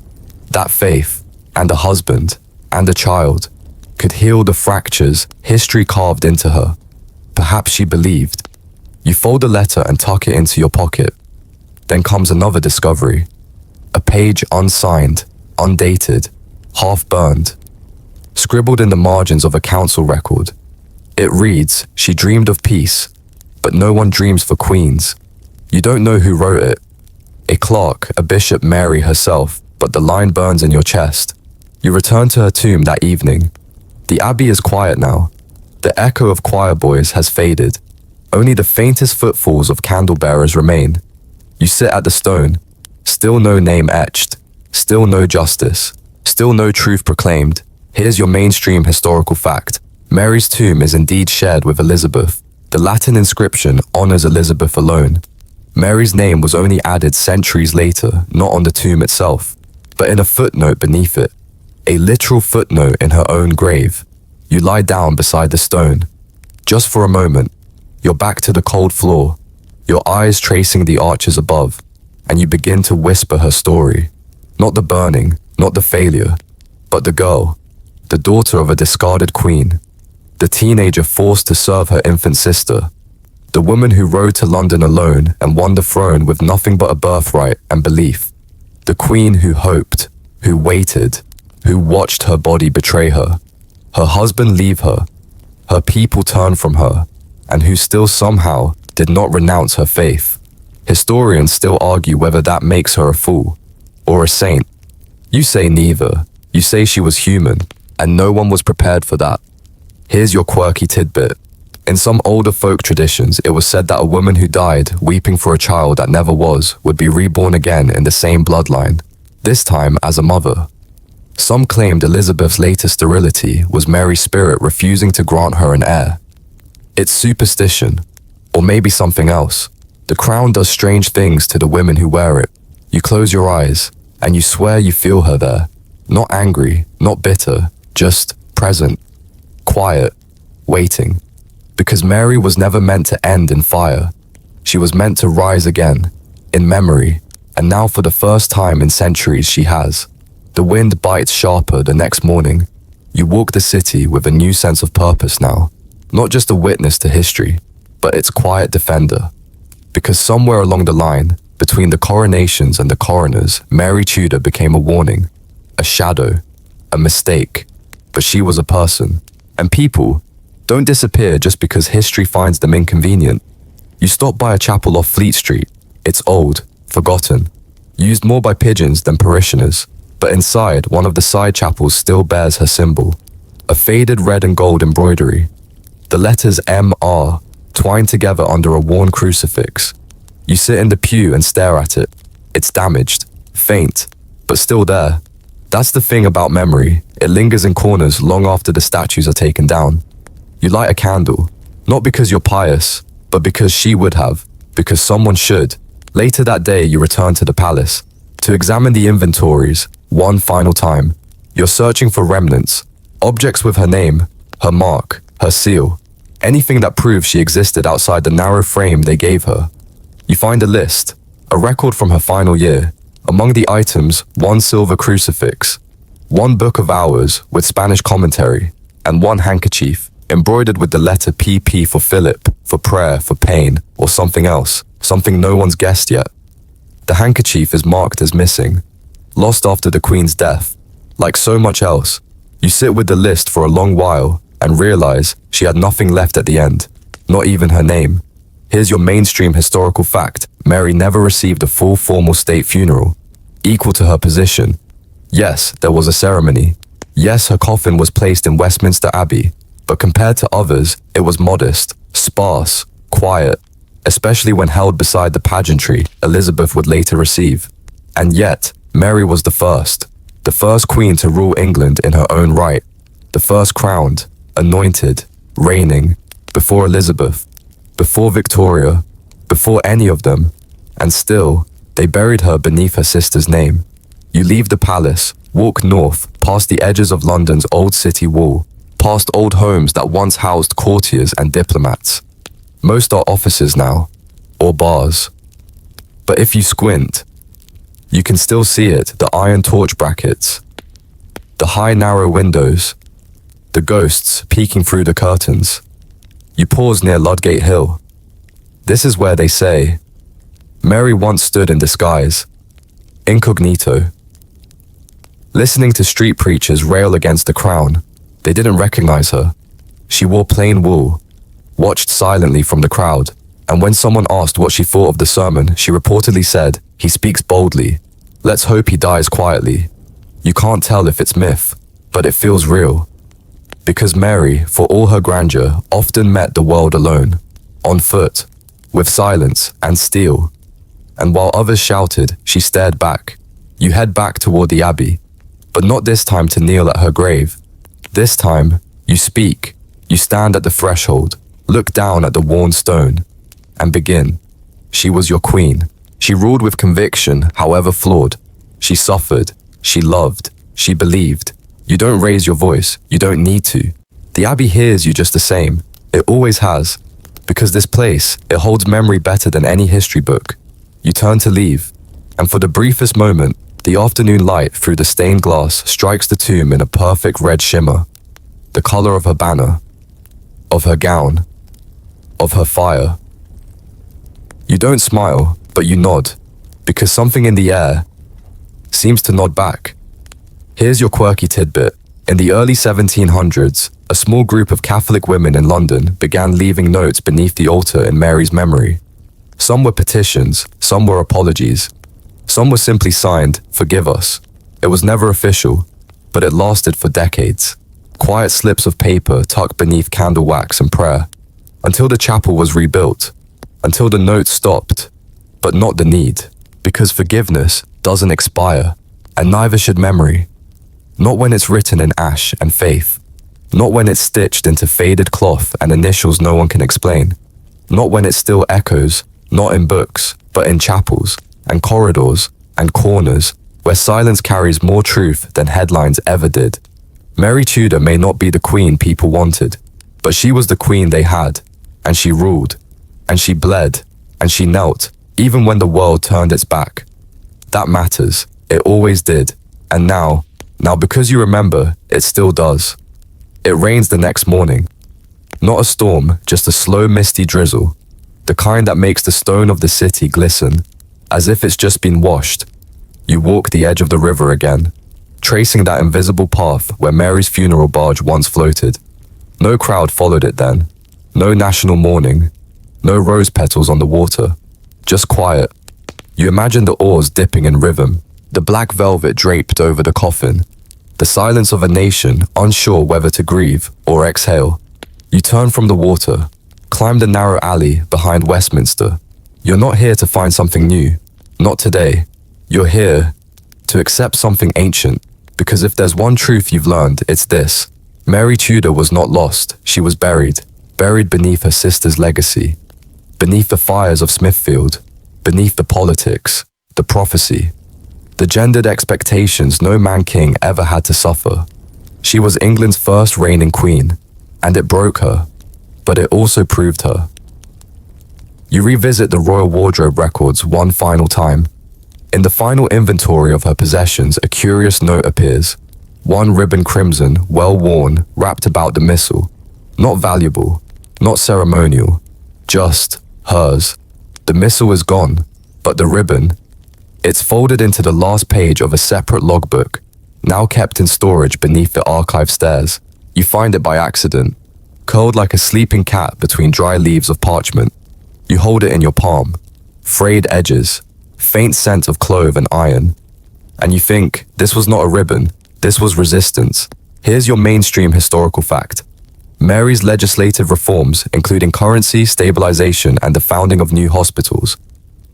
That faith, and a husband, and a child, could heal the fractures history carved into her. Perhaps she believed. You fold the letter and tuck it into your pocket. Then comes another discovery. A page unsigned, undated, half-burned, scribbled in the margins of a council record. It reads, she dreamed of peace, but no one dreams for queens. You don't know who wrote it. A clerk, a bishop, Mary herself, but the line burns in your chest. You return to her tomb that evening. The abbey is quiet now. The echo of choir boys has faded. Only the faintest footfalls of candle bearers remain. You sit at the stone. Still no name etched. Still no justice. Still no truth proclaimed. Here's your mainstream historical fact. Mary's tomb is indeed shared with Elizabeth. The Latin inscription honors Elizabeth alone. Mary's name was only added centuries later, not on the tomb itself, but in a footnote beneath it. A literal footnote in her own grave. You lie down beside the stone. Just for a moment, your back to the cold floor, your eyes tracing the arches above, and you begin to whisper her story. Not the burning, not the failure, but the girl, the daughter of a discarded queen, the teenager forced to serve her infant sister, the woman who rode to London alone and won the throne with nothing but a birthright and belief, the queen who hoped, who waited, who watched her body betray her husband leave her people turn from her, and who still somehow did not renounce her faith. Historians still argue whether that makes her a fool or a saint. You say neither. You say she was human, and no one was prepared for that. Here's your quirky tidbit. In some older folk traditions, it was said that a woman who died weeping for a child that never was would be reborn again in the same bloodline, this time as a mother. Some claimed Elizabeth's later sterility was Mary's spirit refusing to grant her an heir. It's superstition, or maybe something else. The crown does strange things to the women who wear it. You close your eyes, and you swear you feel her there. Not angry, not bitter, just present, quiet, waiting. Because Mary was never meant to end in fire. She was meant to rise again, in memory, and now for the first time in centuries she has. The wind bites sharper the next morning. You walk the city with a new sense of purpose now. Not just a witness to history, but its quiet defender. Because somewhere along the line, between the coronations and the coroners, Mary Tudor became a warning, a shadow, a mistake. But she was a person. And people don't disappear just because history finds them inconvenient. You stop by a chapel off Fleet Street. It's old, forgotten, used more by pigeons than parishioners. But inside, one of the side chapels still bears her symbol, a faded red and gold embroidery. The letters M.R. twined together under a worn crucifix. You sit in the pew and stare at it. It's damaged, faint, but still there. That's the thing about memory. It lingers in corners long after the statues are taken down. You light a candle, not because you're pious, but because she would have, because someone should. Later that day, you return to the palace to examine the inventories one final time. You're searching for remnants, objects with her name, her mark, her seal, anything that proves she existed outside the narrow frame they gave her. You find a list, a record from her final year. Among the items, one silver crucifix, one book of hours with Spanish commentary, and one handkerchief embroidered with the letter PP for Philip, for prayer, for pain, or something else, something no one's guessed yet. The handkerchief is marked as missing, lost after the Queen's death. Like so much else, you sit with the list for a long while and realize she had nothing left at the end, not even her name. Here's your mainstream historical fact. Mary never received a full formal state funeral, equal to her position. Yes, there was a ceremony. Yes, her coffin was placed in Westminster Abbey, but compared to others, it was modest, sparse, quiet, especially when held beside the pageantry Elizabeth would later receive. And yet, Mary was the first queen to rule England in her own right, the first crowned, anointed, reigning, before Elizabeth, before Victoria, before any of them, and still, they buried her beneath her sister's name. You leave the palace, walk north, past the edges of London's old city wall, past old homes that once housed courtiers and diplomats. Most are offices now, or bars. But if you squint, you can still see it, the iron torch brackets, the high narrow windows, the ghosts peeking through the curtains. You pause near Ludgate Hill. This is where they say, Mary once stood in disguise, incognito. Listening to street preachers rail against the crown, they didn't recognize her. She wore plain wool, watched silently from the crowd, and when someone asked what she thought of the sermon, she reportedly said, "He speaks boldly. Let's hope he dies quietly." You can't tell if it's myth, but it feels real. Because Mary, for all her grandeur, often met the world alone, on foot, with silence and steel. And while others shouted, she stared back. You head back toward the abbey, but not this time to kneel at her grave. This time, you speak. You stand at the threshold, look down at the worn stone, and begin. She was your queen. She ruled with conviction, however flawed. She suffered. She loved. She believed. You don't raise your voice. You don't need to. The abbey hears you just the same. It always has. Because this place, it holds memory better than any history book. You turn to leave, and for the briefest moment, the afternoon light through the stained glass strikes the tomb in a perfect red shimmer. The color of her banner, of her gown, of her fire. You don't smile, but you nod, because something in the air seems to nod back. Here's your quirky tidbit. In the early 1700s, a small group of Catholic women in London began leaving notes beneath the altar in Mary's memory. Some were petitions, some were apologies, some were simply signed, "Forgive us." It was never official, but it lasted for decades. Quiet slips of paper tucked beneath candle wax and prayer, until the chapel was rebuilt, until the notes stopped, but not the need, because forgiveness doesn't expire, and neither should memory. Not when it's written in ash and faith, not when it's stitched into faded cloth and initials no one can explain, not when it still echoes, not in books, but in chapels and corridors and corners where silence carries more truth than headlines ever did. Mary Tudor may not be the queen people wanted, but she was the queen they had, and she ruled, and she bled, and she knelt, even when the world turned its back. That matters. It always did. And now because you remember, it still does. It rains the next morning. Not a storm, just a slow misty drizzle, the kind that makes the stone of the city glisten, as if it's just been washed. You walk the edge of the river again, tracing that invisible path where Mary's funeral barge once floated. No crowd followed it then. No national mourning. No rose petals on the water. Just quiet. You imagine the oars dipping in rhythm, the black velvet draped over the coffin, the silence of a nation unsure whether to grieve or exhale. You turn from the water, climb the narrow alley behind Westminster. You're not here to find something new. Not today. You're here to accept something ancient, because if there's one truth you've learned, it's this. Mary Tudor was not lost, she was buried. Buried beneath her sister's legacy. Beneath the fires of Smithfield. Beneath the politics, the prophecy, the gendered expectations no man-king ever had to suffer. She was England's first reigning queen, and it broke her, but it also proved her. You revisit the royal wardrobe records one final time. In the final inventory of her possessions, a curious note appears. One ribbon crimson, well-worn, wrapped about the missile. Not valuable, not ceremonial, just hers. The missile is gone, but the ribbon, it's folded into the last page of a separate logbook, now kept in storage beneath the archive stairs. You find it by accident, curled like a sleeping cat between dry leaves of parchment. You hold it in your palm, frayed edges, faint scent of clove and iron. And you think, this was not a ribbon, this was resistance. Here's your mainstream historical fact. Mary's legislative reforms, including currency stabilization and the founding of new hospitals,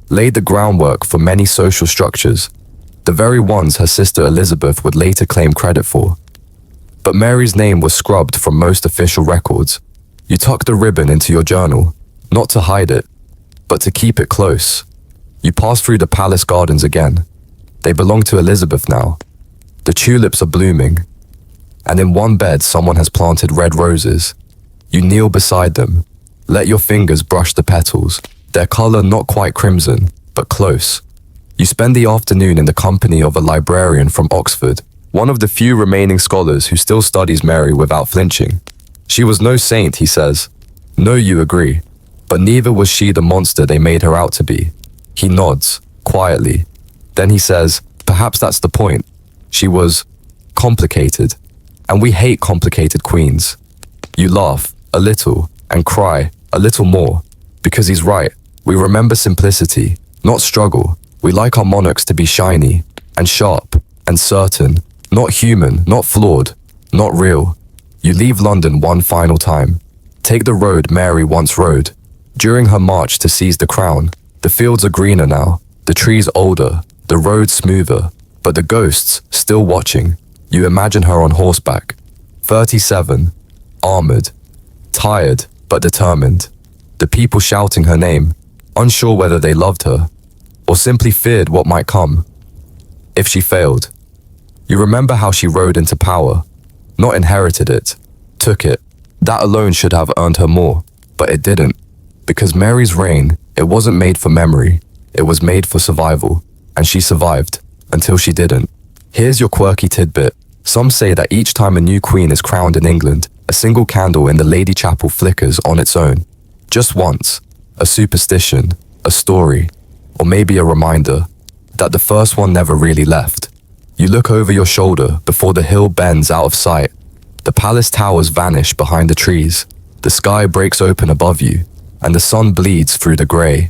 laid the groundwork for many social structures, the very ones her sister Elizabeth would later claim credit for. But Mary's name was scrubbed from most official records. You tuck the ribbon into your journal, not to hide it, but to keep it close. You pass through the palace gardens again. They belong to Elizabeth now. The tulips are blooming, and in one bed someone has planted red roses. You kneel beside them, let your fingers brush the petals, their color not quite crimson, but close. You spend the afternoon in the company of a librarian from Oxford, one of the few remaining scholars who still studies Mary without flinching. She was no saint, he says. No, you agree, but neither was she the monster they made her out to be. He nods, quietly. Then he says, perhaps that's the point. She was complicated, and we hate complicated queens. You laugh, a little, and cry, a little more, because he's right. We remember simplicity, not struggle. We like our monarchs to be shiny, and sharp, and certain, not human, not flawed, not real. You leave London one final time. Take the road Mary once rode. During her march to seize the crown, the fields are greener now, the trees older, the road smoother, but the ghosts still watching. You imagine her on horseback, 37, armored, tired but determined. The people shouting her name, unsure whether they loved her, or simply feared what might come if she failed. You remember how she rode into power, not inherited it, took it. That alone should have earned her more, but it didn't. Because Mary's reign, it wasn't made for memory, it was made for survival, and she survived, until she didn't. Here's your quirky tidbit. Some say that each time a new queen is crowned in England, a single candle in the Lady Chapel flickers on its own. Just once. A superstition, a story, or maybe a reminder that the first one never really left. You look over your shoulder before the hill bends out of sight. The palace towers vanish behind the trees. The sky breaks open above you, and the sun bleeds through the grey.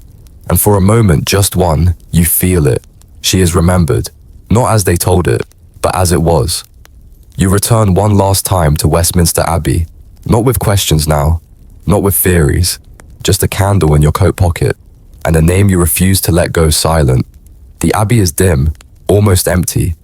And for a moment, just one, you feel it. She is remembered, not as they told it, but as it was. You return one last time to Westminster Abbey, not with questions now, not with theories, just a candle in your coat pocket, and a name you refuse to let go silent. The Abbey is dim, almost empty.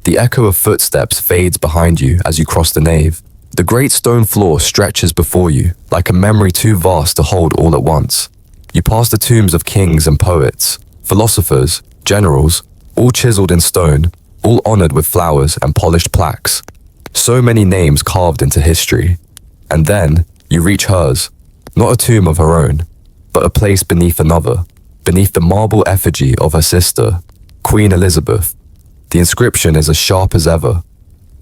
The echo of footsteps fades behind you as you cross the nave. The great stone floor stretches before you, like a memory too vast to hold all at once. You pass the tombs of kings and poets, philosophers, generals, all chiseled in stone, all honored with flowers and polished plaques. So many names carved into history. And then, you reach hers. Not a tomb of her own, but a place beneath another, beneath the marble effigy of her sister, Queen Elizabeth. The inscription is as sharp as ever.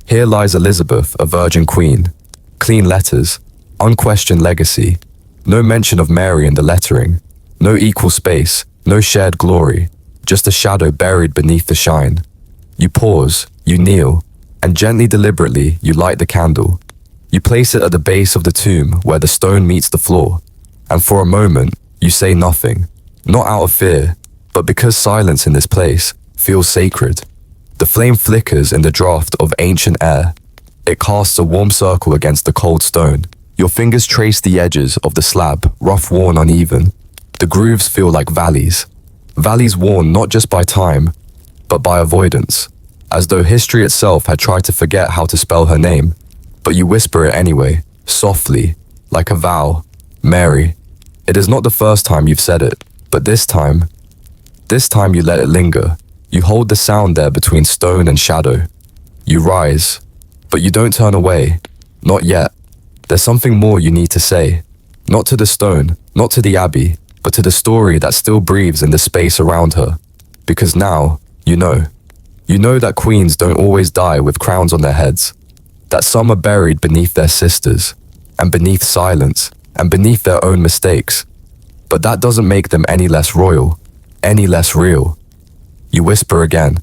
Here lies Elizabeth, a virgin queen. Clean letters, unquestioned legacy. No mention of Mary in the lettering. No equal space, no shared glory. Just a shadow buried beneath the shine. You pause, you kneel, and gently, deliberately, you light the candle. You place it at the base of the tomb where the stone meets the floor. And for a moment, you say nothing. Not out of fear, but because silence in this place feels sacred. The flame flickers in the draft of ancient air. It casts a warm circle against the cold stone. Your fingers trace the edges of the slab, rough, worn, uneven. The grooves feel like valleys. Valleys worn not just by time, but by avoidance, as though history itself had tried to forget how to spell her name. But you whisper it anyway, softly, like a vow. Mary. It is not the first time you've said it, but this time you let it linger. You hold the sound there between stone and shadow. You rise, but you don't turn away. Not yet. There's something more you need to say. Not to the stone, not to the abbey, but to the story that still breathes in the space around her. Because now, you know. You know that queens don't always die with crowns on their heads. That some are buried beneath their sisters, and beneath silence, and beneath their own mistakes. But that doesn't make them any less royal, any less real. You whisper again.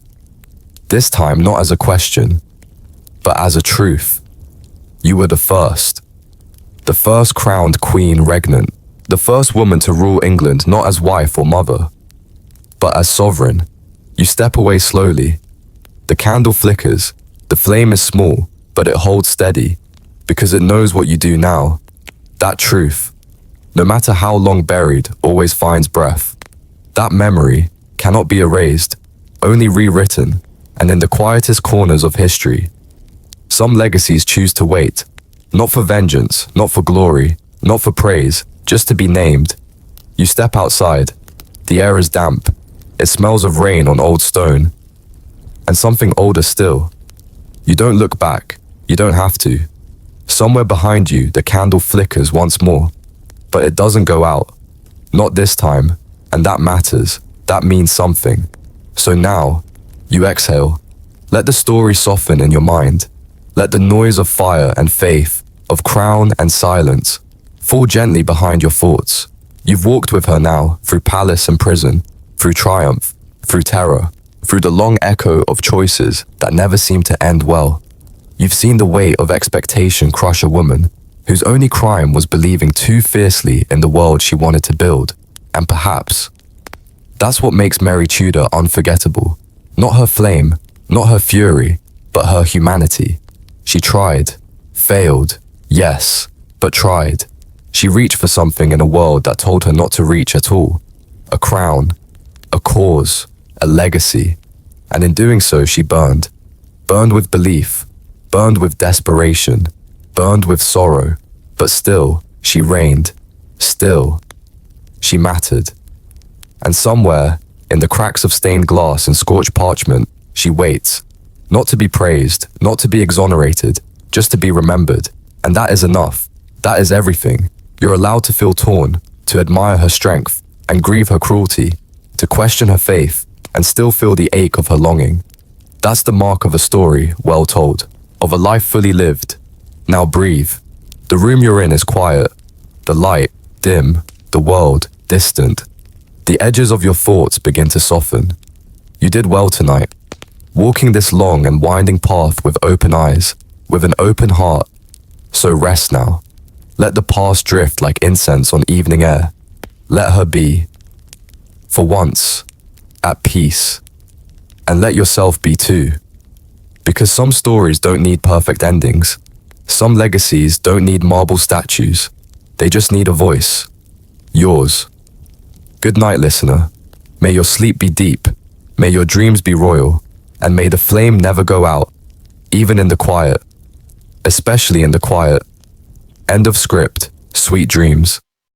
This time not as a question, but as a truth. You were the first crowned queen regnant, the first woman to rule England not as wife or mother, but as sovereign. You step away slowly. The candle flickers, the flame is small, but it holds steady, because it knows what you do now. That truth, no matter how long buried, always finds breath. That memory cannot be erased, only rewritten, and in the quietest corners of history. Some legacies choose to wait, not for vengeance, not for glory, not for praise, just to be named. You step outside. The air is damp. It smells of rain on old stone. And something older still. You don't look back. You don't have to. Somewhere behind you, the candle flickers once more. But it doesn't go out. Not this time. And that matters. That means something. So now, you exhale. Let the story soften in your mind. Let the noise of fire and faith, of crown and silence, fall gently behind your thoughts. You've walked with her now, through palace and prison, through triumph, through terror, through the long echo of choices that never seem to end well. You've seen the weight of expectation crush a woman, whose only crime was believing too fiercely in the world she wanted to build. And perhaps, that's what makes Mary Tudor unforgettable. Not her flame, not her fury, but her humanity. She tried, failed, yes, but tried. She reached for something in a world that told her not to reach at all. A crown, a cause, a legacy. And in doing so, she burned. Burned with belief, burned with desperation, burned with sorrow. But still, she reigned. Still, she mattered. And somewhere, in the cracks of stained glass and scorched parchment, she waits. Not to be praised, not to be exonerated, just to be remembered. And that is enough. That is everything. You're allowed to feel torn, to admire her strength, and grieve her cruelty, to question her faith, and still feel the ache of her longing. That's the mark of a story well told, of a life fully lived. Now breathe. The room you're in is quiet, the light dim, the world distant. The edges of your thoughts begin to soften. You did well tonight, walking this long and winding path with open eyes, with an open heart. So rest now. Let the past drift like incense on evening air. Let her be, for once, at peace. And let yourself be too. Because some stories don't need perfect endings. Some legacies don't need marble statues. They just need a voice. Yours. Good night, listener. May your sleep be deep. May your dreams be royal. And may the flame never go out, even in the quiet. Especially in the quiet. End of script. Sweet dreams.